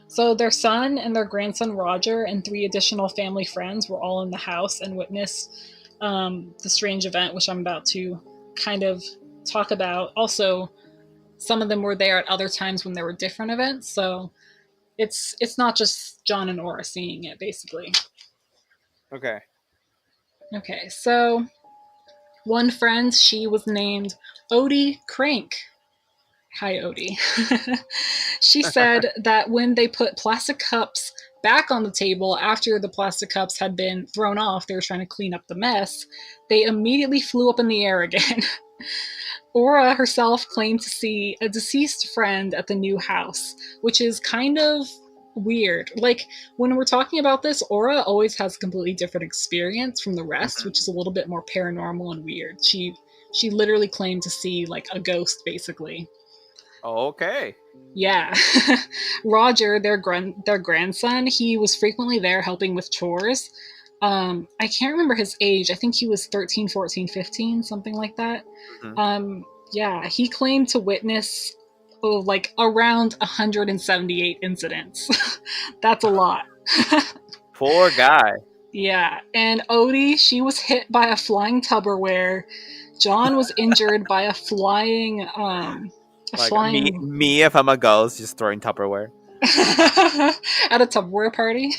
So their son and their grandson Roger and three additional family friends were all in the house and witnessed the strange event, which I'm about to kind of talk about. Also, some of them were there at other times when there were different events, so it's not just John and Aura seeing it, basically. Okay. Okay, so one friend, she was named Odie Crank. Hi, Odie. She said that when they put plastic cups back on the table after the plastic cups had been thrown off, they were trying to clean up the mess, they immediately flew up in the air again. Aura herself claimed to see a deceased friend at the new house, which is kind of weird. Like, when we're talking about this, Aura always has a completely different experience from the rest, Mm-hmm. which is a little bit more paranormal and weird. She literally claimed to see like a ghost, basically. Okay. Yeah. Roger, their grandson, he was frequently there helping with chores. I can't remember his age. I think he was 13, 14, 15, something like that. Mm-hmm. Yeah, he claimed to witness like around 178 incidents. That's a lot. Poor guy. Yeah, and Odie, she was hit by a flying Tupperware. John was injured by a flying A Like me, flying me if I'm a ghost, just throwing Tupperware. at a Tupperware party.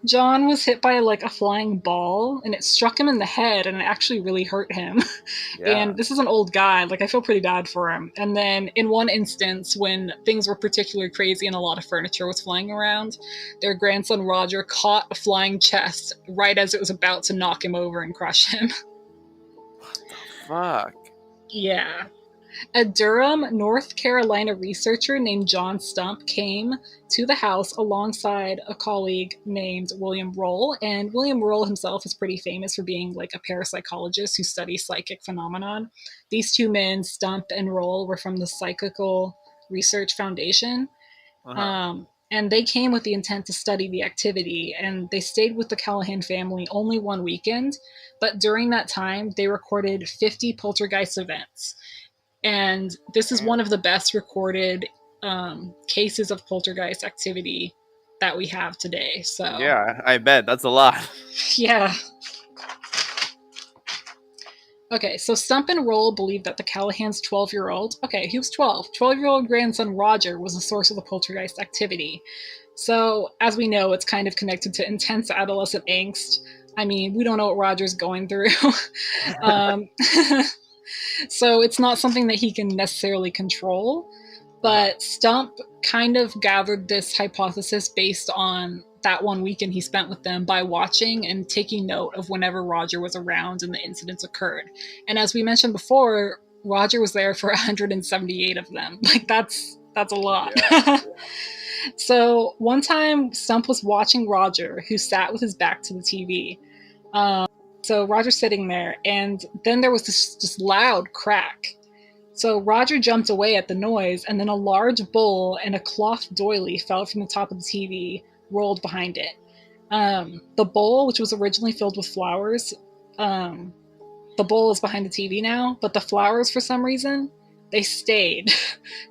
John was hit by like a flying ball and it struck him in the head and it actually really hurt him. Yeah. And this is an old guy, like I feel pretty bad for him. And then in one instance when things were particularly crazy and a lot of furniture was flying around, their grandson Roger caught a flying chest right as it was about to knock him over and crush him. What the fuck? Yeah. A Durham, North Carolina researcher named John Stump came to the house alongside a colleague named William Roll, and William Roll himself is pretty famous for being like a parapsychologist who studies psychic phenomenon. These two men, Stump and Roll, were from the Psychical Research Foundation, Uh-huh. and they came with the intent to study the activity, and they stayed with the Callahan family only one weekend, but during that time they recorded 50 poltergeist events, and this is one Damn. of the best recorded cases of poltergeist activity that we have today. So, Yeah, I bet that's a lot. yeah. Okay, so Stump and Roll believed that the Callahan's 12-year-old, okay, he was 12-year-old grandson Roger was the source of the poltergeist activity. So, as we know, it's kind of connected to intense adolescent angst. I mean, we don't know what Roger's going through. um, so, it's not something that he can necessarily control. Uh-huh. But Stump kind of gathered this hypothesis based on that one weekend he spent with them by watching and taking note of whenever Roger was around and the incidents occurred. And as we mentioned before, Roger was there for 178 of them. Like that's a lot. Yeah. So one time Stump was watching Roger, who sat with his back to the TV. So Roger's sitting there, and then there was this loud crack. So Roger jumped away at the noise, and then a large bowl and a cloth doily fell from the top of the TV, rolled behind it. The bowl, which was originally filled with flowers, the bowl is behind the TV now, but the flowers, for some reason, they stayed.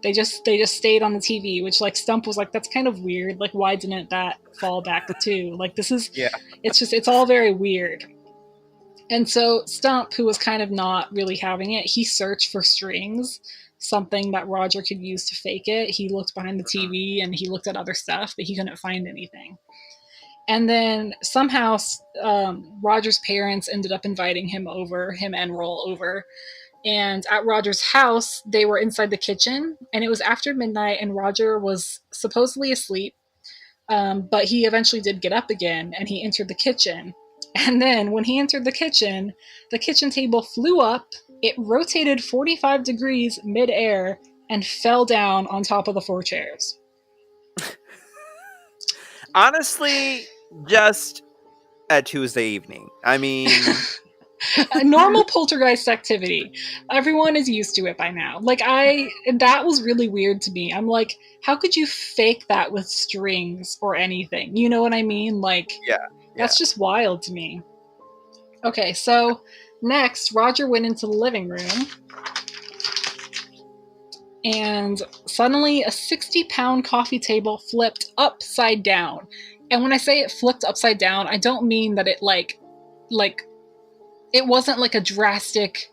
they just stayed on the TV, which like Stump was like, that's kind of weird. Like, why didn't that fall back too? Like, this is, Yeah. it's all very weird. And so Stump, who was kind of not really having it, he searched for strings, something that Roger could use to fake it. He looked behind the Mhm. TV and he looked at other stuff, but he couldn't find anything. And then somehow Roger's parents ended up inviting him and Roll over. And at Roger's house, they were inside the kitchen, and it was after midnight, and Roger was supposedly asleep. But he eventually did get up again and he entered the kitchen. And then when he entered the kitchen table flew up, it rotated 45 degrees midair, and fell down on top of the 4 chairs. Honestly, just a Tuesday evening. I mean, A normal poltergeist activity. Everyone is used to it by now. That was really weird to me. I'm like, how could you fake that with strings or anything? You know what I mean? Like, yeah, yeah. that's just wild to me. Okay, so next, Roger went into the living room, and suddenly a 60-pound coffee table flipped upside down. And when I say it flipped upside down, I don't mean that like it wasn't like a drastic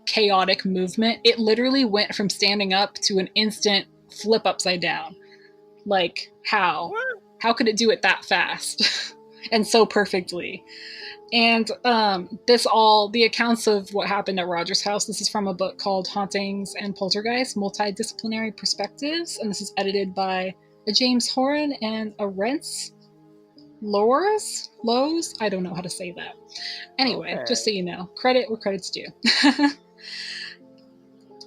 chaotic movement. It literally went from standing up to an instant flip upside down. Like, how? What? How could it do it that fast and so perfectly? And the accounts of what happened at Roger's house, this is from a book called Hauntings and Poltergeist, Multidisciplinary Perspectives, and this is edited by a James Horan and a Rents Lowe's? I don't know how to say that. Anyway, Okay. just so you know, credit where credit's due.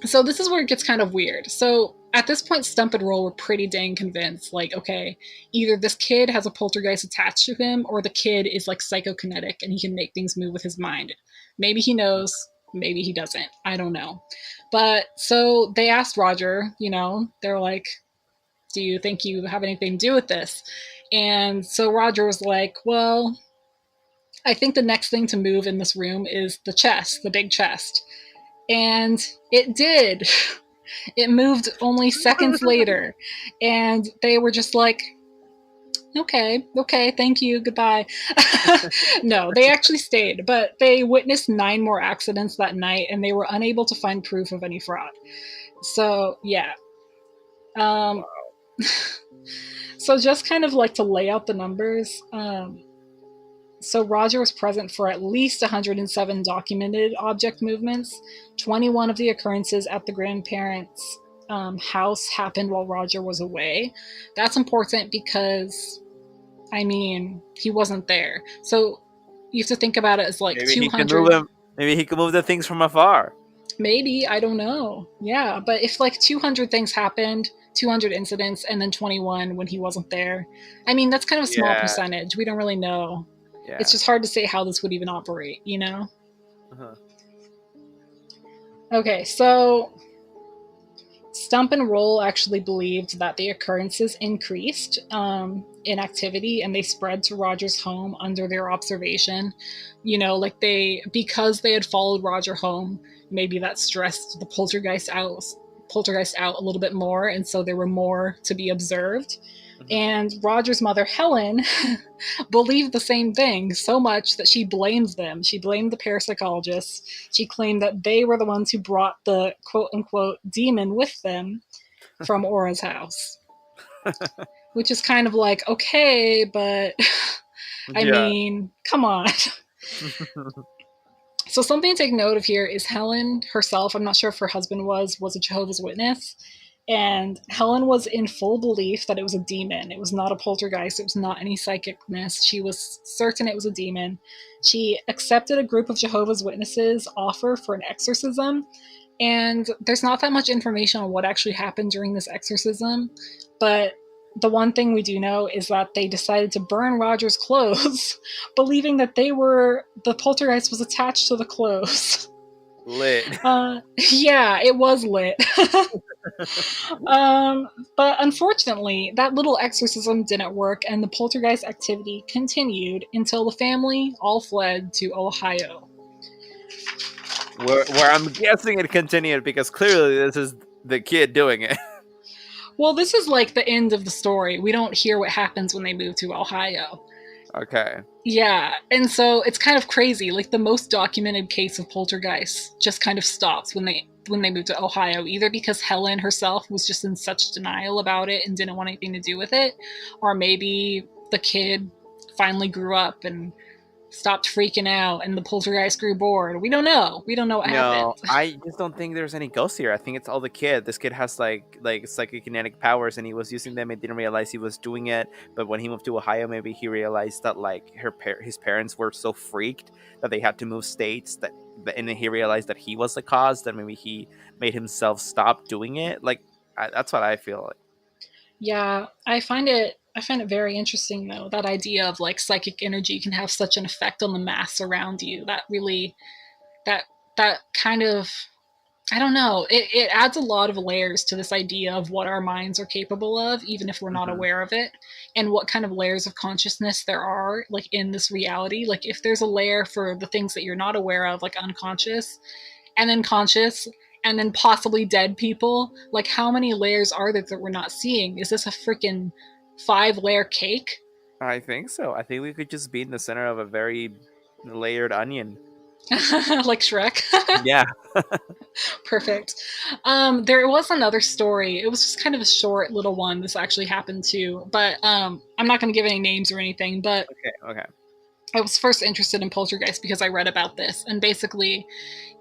So this is where it gets kind of weird. So at this point, Stump and Roll were pretty dang convinced, like, okay, either this kid has a poltergeist attached to him, or the kid is like psychokinetic and he can make things move with his mind. Maybe he knows, maybe he doesn't. I don't know. But so they asked Roger, they're like, do you think you have anything to do with this? And so Roger was like, well, I think the next thing to move in this room is the chest, the big chest. And it did. It moved only seconds later. And they were just like, Okay, thank you, goodbye. No, they actually stayed, but they witnessed 9 more accidents that night and they were unable to find proof of any fraud. So, yeah. Um, Wow. so, just kind of like to lay out the numbers. So Roger was present for at least 107 documented object movements. 21 of the occurrences at the grandparents' house happened while Roger was away. That's important because, I mean, he wasn't there. So you have to think about it as like Maybe he can move 200. them. Maybe he can move the things from afar. Maybe, I don't know. Yeah, but if like 200 things happened, 200 incidents, and then 21 when he wasn't there, I mean, that's kind of a small Yeah. percentage. We don't really know. It's Yeah. just hard to say how this would even operate, you know? Uh-huh. Okay, so Stump and Roll actually believed that the occurrences increased in activity and they spread to Roger's home under their observation. You know, like because they had followed Roger home, maybe that stressed the poltergeist out a little bit more, and so there were more to be observed. Mhm. And Roger's mother, Helen, believed the same thing so much that she blamed them. She blamed the parapsychologists. She claimed that they were the ones who brought the quote unquote demon with them from Aura's house. Which is kind of like, okay, but I Yeah. mean, come on. So something to take note of here is Helen herself, I'm not sure if her husband was a Jehovah's Witness. And Helen was in full belief that it was a demon. It was not a poltergeist. It was not any psychicness. She was certain it was a demon. She accepted a group of Jehovah's Witnesses' offer for an exorcism. And there's not that much information on what actually happened during this exorcism. But the one thing we do know is that they decided to burn Roger's clothes, believing that the poltergeist was attached to the clothes. Lit. Yeah, it was lit. um, but unfortunately, that little exorcism didn't work, and the poltergeist activity continued until the family all fled to Ohio. Where I'm guessing it continued because clearly this is the kid doing it. Well, this is like the end of the story. We don't hear what happens when they move to Ohio. Okay. Yeah, and so it's kind of crazy. Like the most documented case of poltergeist just kind of stops when they moved to Ohio, either because Helen herself was just in such denial about it and didn't want anything to do with it, or maybe the kid finally grew up and stopped freaking out and the poltergeist grew bored. We don't know. We don't know what happened. No, I just don't think there's any ghosts here. I think it's all the kid. This kid has like psychokinetic powers, and he was using them and didn't realize he was doing it. But when he moved to Ohio, maybe he realized that like his parents were so freaked that they had to move states. And then he realized that he was the cause. That maybe he made himself stop doing it. Like that's what I feel like. Yeah, I find it very interesting though, that idea of like psychic energy can have such an effect on the mass around you. That really that that kind of, I don't know. It adds a lot of layers to this idea of what our minds are capable of, even if we're not Hmm. aware of it, and what kind of layers of consciousness there are, like in this reality. Like, if there's a layer for the things that you're not aware of, like unconscious, and then conscious, and then possibly dead people, like, how many layers are there that we're not seeing? Is this a freaking 5 layer cake? I think so. I think we could just be in the center of a very layered onion. Like Shrek? Yeah. Perfect. There was another story. It was just kind of a short little one. This actually happened too, but I'm not going to give any names or anything. But Okay. Okay. I was first interested in Poltergeist because I read about this, and basically,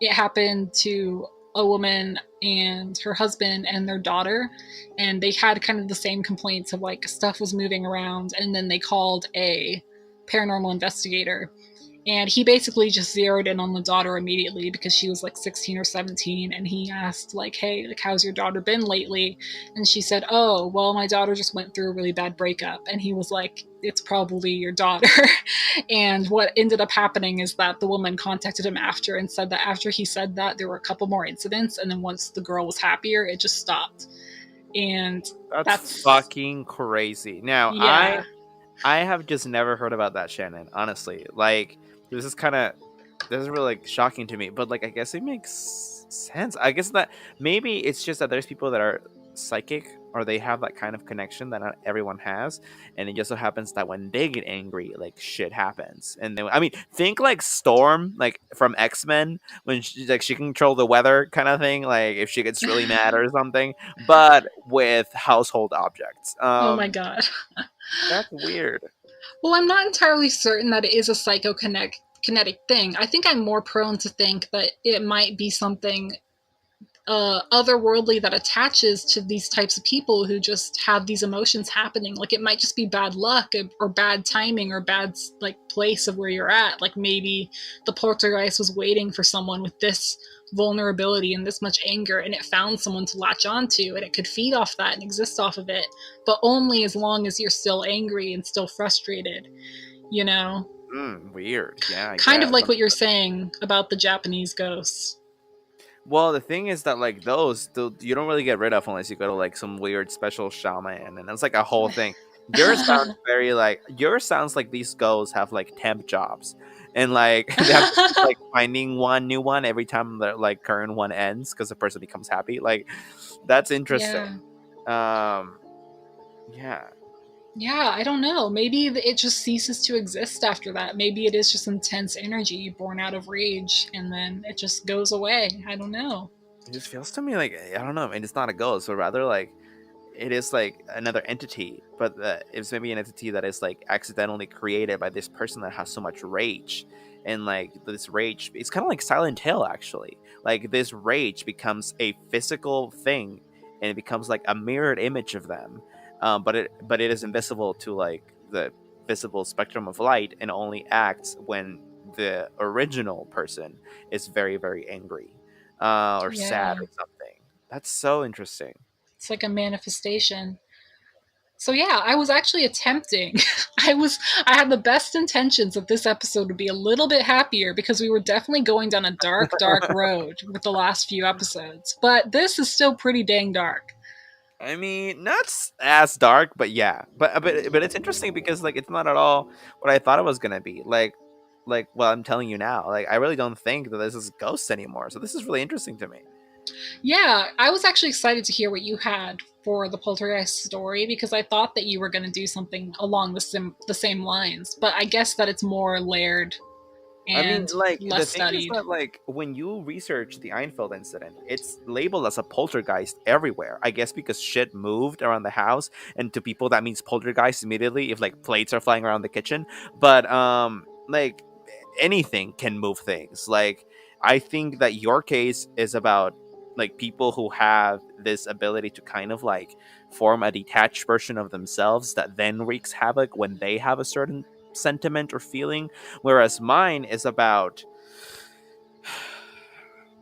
it happened to a woman and her husband and their daughter, and they had kind of the same complaints of like stuff was moving around, and then they called a paranormal investigator, and he basically just zeroed in on the daughter immediately because she was like 16 or 17, and he asked like, hey, like, how's your daughter been lately? And she said, oh, well, my daughter just went through a really bad breakup. And he was like, it's probably your daughter. And what ended up happening is that the woman contacted him after and said that after he said that, there were a couple more incidents, and then once the girl was happier, it just stopped. And That's that's, fucking crazy. Now, yeah. I have just never heard about that, Shannon. Honestly, like this is really like shocking to me. But like, I guess it makes sense. I guess that maybe it's just that there's people that are psychic or they have that kind of connection that not everyone has, and it just so happens that when they get angry, like shit happens. And then, I mean, think like Storm, like from X-Men, when she can control the weather kind of thing, like if she gets really mad or something, but with household objects. Oh my god. That's weird. Well, I'm not entirely certain that it is a kinetic thing. I think I'm more prone to think that it might be something otherworldly that attaches to these types of people who just have these emotions happening. Like it might just be bad luck or bad timing or bad like place of where you're at. Like maybe the poltergeist was waiting for someone with this vulnerability and this much anger, and it found someone to latch onto, and it could feed off that and exist off of it, but only as long as you're still angry and still frustrated, you know? Weird. Yeah, I Kind of guess. like what you're saying about the Japanese ghosts. Well, the thing is that like those you don't really get rid of unless you go to like some weird special shaman, and that's like a whole thing. Yours sounds like these ghosts have like temp jobs, and like they have to keep like finding one new one every time the like current one ends because the person becomes happy. Like that's interesting. Yeah. Um, yeah. Yeah, I don't know. Maybe it just ceases to exist after that. Maybe it is just intense energy born out of rage and then it just goes away. I don't know. It just feels to me like I don't know, and it's not a ghost, but rather like it is like another entity, but it's maybe an entity that is like accidentally created by this person that has so much rage. And like this rage, it's kind of like Silent Hill actually. Like this rage becomes a physical thing, and it becomes like a mirrored image of them. But it is invisible to like the visible spectrum of light, and only acts when the original person is very very angry, or sad Yeah, or something. That's so interesting. it's like a manifestation. So yeah, I was actually attempting. I had the best intentions that this episode would be a little bit happier because we were definitely going down a dark, dark road with the last few episodes. But this is still pretty dang dark. I mean, not as dark, but yeah. But it's interesting because like it's not at all what I thought it was gonna be. Like well, I'm telling you now. Like I really don't think that this is ghosts anymore. So this is really interesting to me. Yeah, I was actually excited to hear what you had for the Poltergeist story because I thought that you were going to do something along the same lines. But I guess that it's more layered I mean, and like the less thing is studied. that like when you research the Enfield incident, it's labeled as a poltergeist everywhere. I guess because shit moved around the house, and to people that means poltergeist immediately if like plates are flying around the kitchen. But like anything can move things. Like I think that your case is about like people who have this ability to kind of like form a detached version of themselves that then wreaks havoc when they have a certain sentiment or feeling, whereas mine is about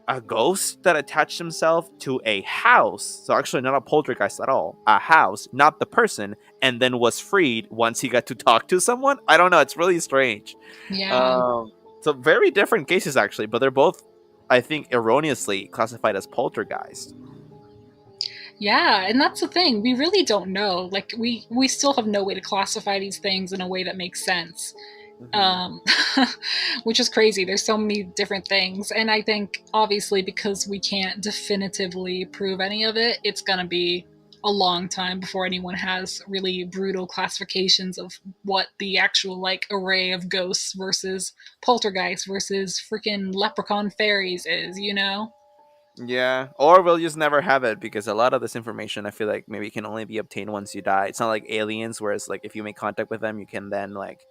a ghost that attached himself to a house. So actually not a poltergeist at all. A house, not the person, and then was freed once he got to talk to someone. I don't know, it's really strange. Yeah. Um so very different cases actually, but they're both I think erroneously classified as poltergeist. Yeah, and that's the thing. We really don't know. Like we still have no way to classify these things in a way that makes sense. Hmm. Um which is crazy. There's so many different things, and I think obviously because we can't definitively prove any of it, it's going to be a long time before anyone has really brutal classifications of what the actual like array of ghosts versus poltergeists versus freaking leprechaun fairies is, you know? Yeah, or we'll just never have it because a lot of this information I feel like maybe can only be obtained once you die. It's not like aliens, whereas like if you make contact with them, you can then like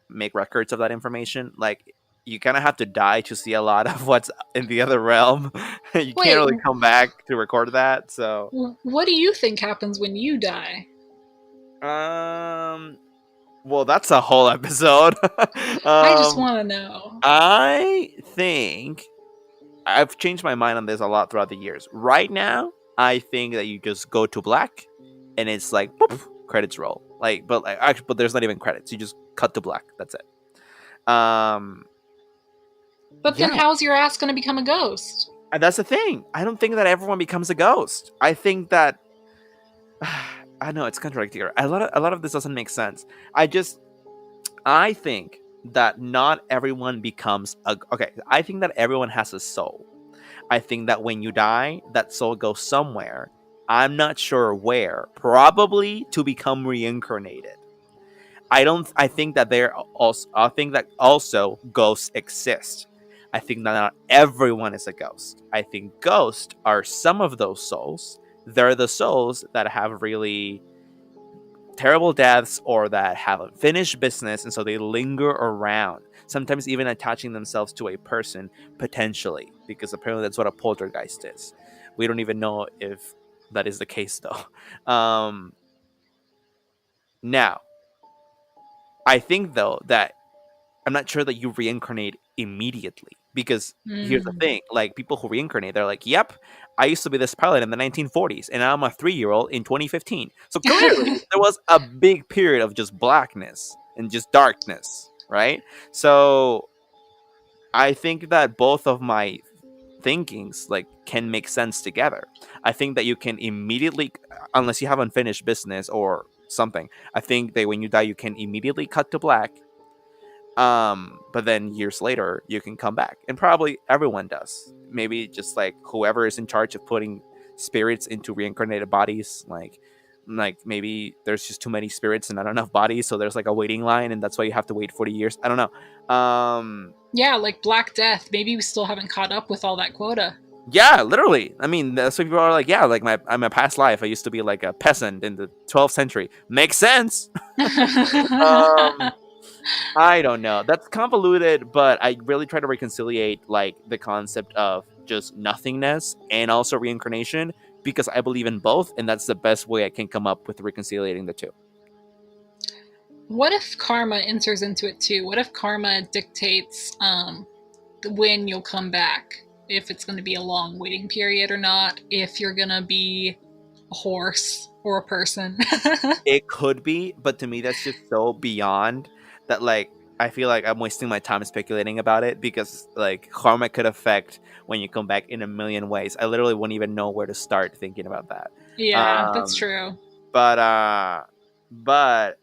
make records of that information. Like you kind of have to die to see a lot of what's in the other realm. You can't Wait, really come back to record that. So, what do you think happens when you die? um, well, that's a whole episode. I just um, want to know. I think I've changed my mind on this a lot throughout the years. Right now, I think that you just go to black, and it's like boop, credits roll. Like actually, but there's not even credits. You just cut to black. That's it. Um, But then yeah, how's your ass going to become a ghost? and that's the thing. I don't think that everyone becomes a ghost. I think that I know it's contradictory. A lot of this doesn't make sense. I think that not everyone becomes a okay. I think that everyone has a soul. I think that when you die, that soul goes somewhere, I'm not sure where. Probably to become reincarnated. I think that there also. I think that also ghosts exist. I think that not everyone is a ghost. I think ghosts are some of those souls. They're the souls that have really terrible deaths or that have unfinished business, and so they linger around, sometimes even attaching themselves to a person potentially, because apparently that's what a poltergeist is. We don't even know if that is the case though. Now, I think though that I'm not sure that you reincarnate immediately, because here's the Mm. thing: like people who reincarnate, they're like, "Yep, I used to be this pilot in the 1940s, and now I'm a 3-year-old in 2015." So clearly, there was a big period of just blackness and just darkness, right? So I think that both of my thinkings like can make sense together. I think that you can immediately, unless you have unfinished business or something, I think that when you die, you can immediately cut to black, but then years later you can come back, and probably everyone does. Maybe just like whoever is in charge of putting spirits into reincarnated bodies, like maybe there's just too many spirits and not enough bodies, so there's like a waiting line, and that's why you have to wait 40 years. I don't know. Yeah, like Black Death. Maybe we still haven't caught up with all that quota. Yeah, literally. I mean, that's what people are like. Yeah, like I'm a past life. I used to be like a peasant in the 12th century. Makes sense. um I don't know. That's convoluted, but I really try to reconciliate like the concept of just nothingness and also reincarnation, because I believe in both, and that's the best way I can come up with reconciliating the two. What if karma enters into it too? What if karma dictates when you'll come back? If it's going to be a long waiting period or not? If you're going to be a horse or a person? It could be, but to me that's just so beyond that, like I feel like I'm wasting my time speculating about it, because like karma could affect when you come back in a million ways. I literally wouldn't even know where to start thinking about that. Yeah, that's Um true. but but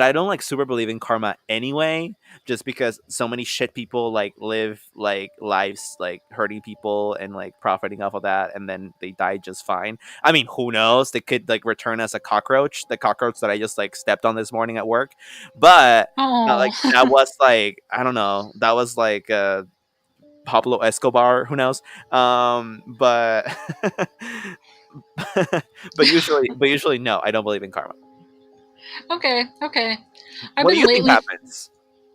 I don't like super believe in karma anyway, just because so many shit people like live like lives like hurting people and like profiting off of that, and then they die just fine. I mean, who knows, they could like return as a cockroach, the cockroach that I just like stepped on this morning at work. But Oh, like that was like, I don't know, that was like Pablo Escobar, who knows. But but usually no, I don't believe in karma. okay, okay. I've What do been you think lately happens?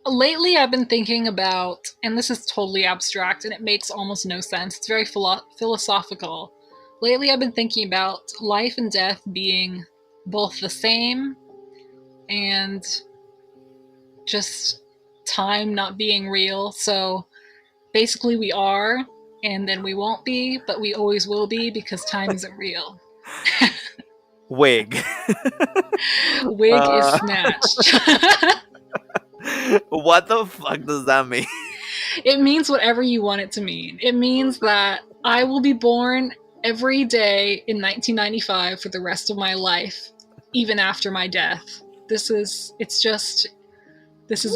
lately I've been thinking about, and this is totally abstract and it makes almost no sense. It's very philosophical. Lately I've been thinking about life and death being both the same and just time not being real. So basically we are, and then we won't be, but we always will be because time isn't real. Wig. Wig is uh, snatched. what the fuck does that mean? It means whatever you want it to mean. It means that I will be born every day in 1995 for the rest of my life, even after my death. This is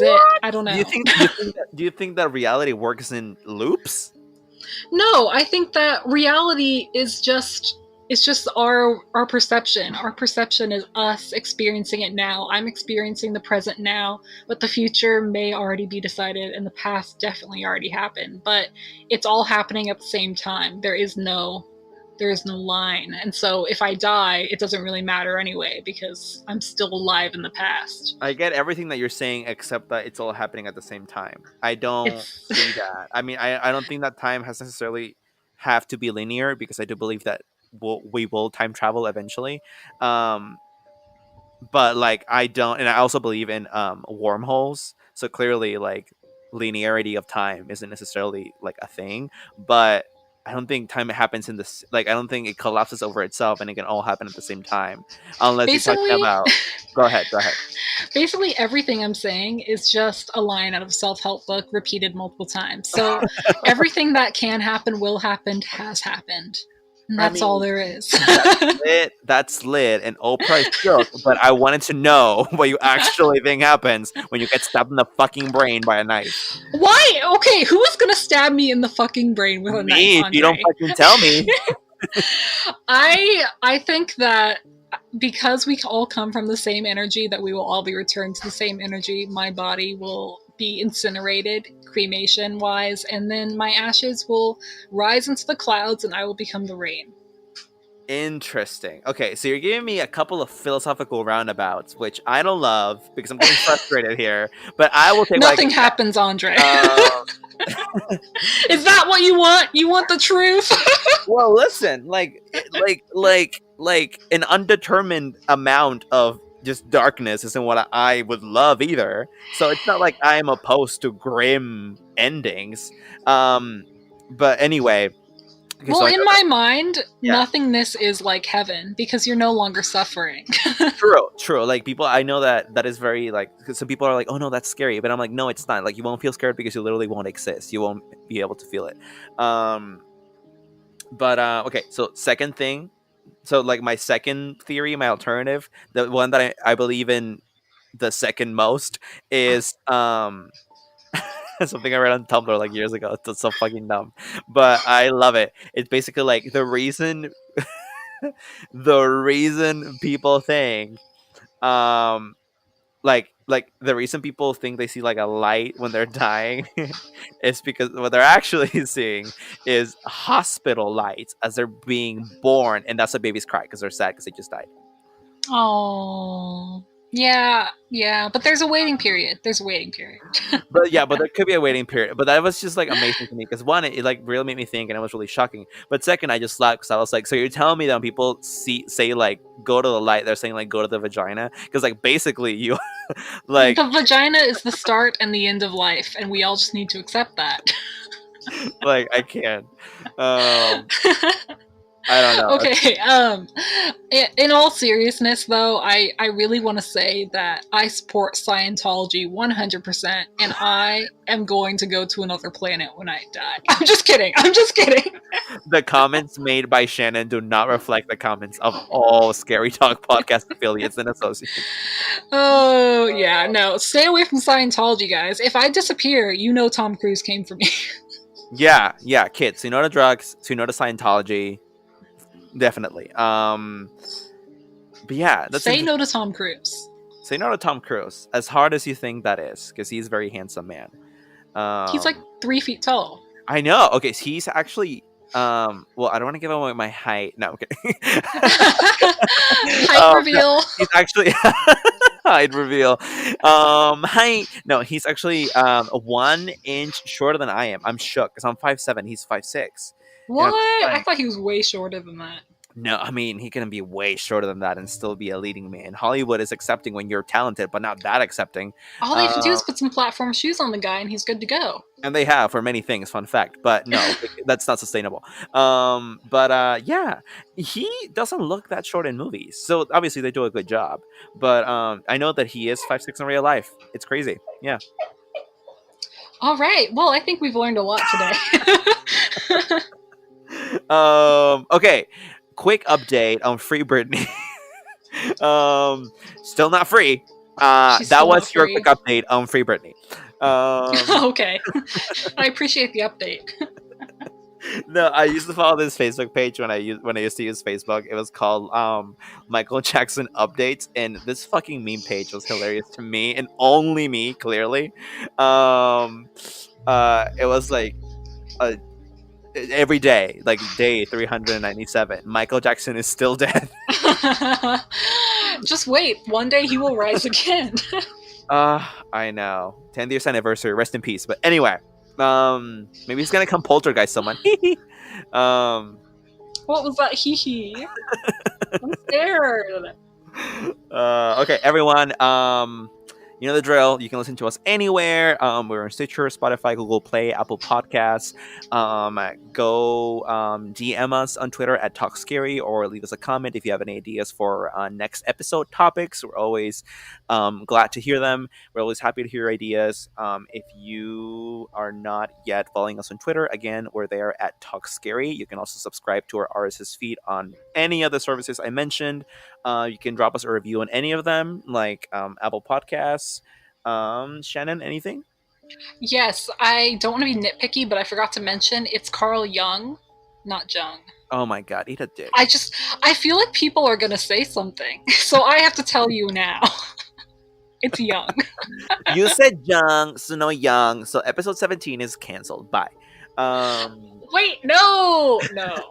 it. What? I don't Do you know. think? Do you think that reality works in loops? No, I think that reality is just it's just our perception. Our perception is us experiencing it now. I'm experiencing the present now, but the future may already be decided and the past definitely already happened. But it's all happening at the same time. There is no line. And so if I die, it doesn't really matter anyway because I'm still alive in the past. I get everything that you're saying, except that it's all happening at the same time. I don't It's see that. I mean, I don't think that time has necessarily have to be linear, because I do believe that we will time travel eventually. Um, but like I don't, and I also believe in wormholes. So clearly, like linearity of time isn't necessarily like a thing, but I don't think time happens in this. Like I don't think it collapses over itself, and it can all happen at the same time, unless you're talking basically about. Go ahead. Go ahead. basically everything I'm saying is just a line out of a self-help book repeated multiple times. So everything that can happen, will happen, has happened. And I that's all mean, there is. that's lit. That's lit. And Oprah is shook, but I wanted to know what you actually think happens when you get stabbed in the fucking brain by a knife. Why? Okay, who is gonna stab me in the fucking brain with a knife, Me, if you don't Andre? fucking tell me. I think that because we all come from the same energy, that we will all be returned to the same energy. My body will be incinerated, cremation wise, and then my ashes will rise into the clouds, and I will become the rain. Interesting. Okay, so you're giving me a couple of philosophical roundabouts, which I don't love because I'm getting frustrated here. But I will take what I Nothing can happens, Andre. get. Is that what you want? You want the truth? Well, listen, like an undetermined amount of just darkness isn't what I would love either. So it's not like I'm opposed to grim endings. Um, but anyway, okay, so Well, I in know that. my mind, Yeah, nothingness is like heaven because you're no longer suffering. true, true. Like people, I know that that is very like. 'Cause some people are like, "Oh no, that's scary," but I'm like, "No, it's not. Like you won't feel scared because you literally won't exist. You won't be able to feel it." Um, but okay, so second thing, so like my second theory, my alternative, the one that I believe in the second most is something I read on Tumblr like years ago. It's so fucking dumb, but I love it. It's basically like the reason the reason people think um like the reason people think they see like a light when they're dying is because what they're actually seeing is hospital lights as they're being born, and that's why babies cry because they're sad because they just died. Oh, yeah, yeah. But there's a waiting period. There's a waiting period. But yeah, but there could be a waiting period. But that was just like amazing to me because one, it like really made me think, and it was really shocking. But second, I just laughed because I was like, so you're telling me that when people say like go to the light, they're saying like go to the vagina because like basically you like The vagina is the start and the end of life, and we all just need to accept that. like I can't. Um, I don't know. Okay. In all seriousness, though, I really want to say that I support Scientology 100%, and I am going to go to another planet when I die. I'm just kidding. I'm just kidding. The comments made by Shannon do not reflect the comments of all Scary Talk podcast affiliates and associates. Oh yeah, no. Stay away from Scientology, guys. If I disappear, you know Tom Cruise came for me. Yeah, yeah, kids. So you know the drugs, so you know the Scientology, definitely. But yeah, that's Say interesting. no to Tom Cruise. Say no to Tom Cruise, as hard as you think that is, because he's a very handsome man. He's like Um, 3 feet tall. I know. Okay, so he's actually. Well, I don't want to give away my height. No, okay. Height No, reveal. he's actually height reveal. Height. No, he's actually 1 inch shorter than I am. I'm shook because I'm 5'7". He's 5'6". And I'm just What? I like, thought he was way shorter than that. no, I mean he can be way shorter than that and still be a leading man. Hollywood is accepting when you're talented, but not that accepting. All they have to do Um, is put some platform shoes on the guy, and he's good to go. and they have for many things, fun fact, but no, that's not sustainable. But yeah, he doesn't look that short in movies, so obviously they do a good job. But I know that he is 5'6" in real life. It's crazy. Yeah. All right. Well, I think we've learned a lot today. Okay, quick update on Free Britney. Still not free. She's That still not was your quick free. update on Free Britney. Okay. I appreciate the update. No, I used to follow this Facebook page when I used to use Facebook. It was called Michael Jackson Updates, and this fucking meme page was hilarious to me and only me, clearly. It was like uh, every day, like day 397, Michael Jackson is still dead. Just wait. One day he will rise again. I know. 10th years anniversary, rest in peace. But anyway, maybe he's gonna come poltergeist someone. um What was that? Hee hee. I'm scared. Okay, everyone. You know the drill. You can listen to us anywhere. We're on Stitcher, Spotify, Google Play, Apple Podcasts. Go DM us on Twitter at Talk Scary, or leave us a comment if you have any ideas for next episode topics. We're always glad to hear them. We're always happy to hear ideas. If you are not yet following us on Twitter, again, we're there at Talk Scary. You can also subscribe to our RSS feed on any of the services I mentioned. You can drop us a review on any of them, like Apple Podcasts. Shannon, anything? Yes, I don't want to be nitpicky, but I forgot to mention it's Carl Jung, not Jung. Oh my god, eat a dick. I feel like people are gonna say something, so I have to tell you now. It's young. You said young, so no young. So episode 17 is canceled. Bye. Wait, no, no.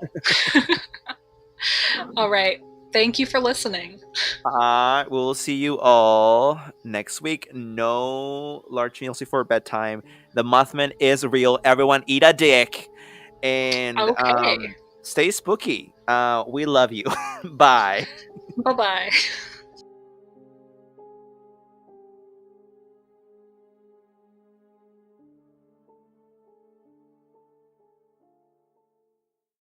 All right. Thank you for listening. We'll see you all next week. No large meals before bedtime. The Mothman is real. Everyone eat a dick. And Okay. stay spooky. We love you. Bye. Bye bye.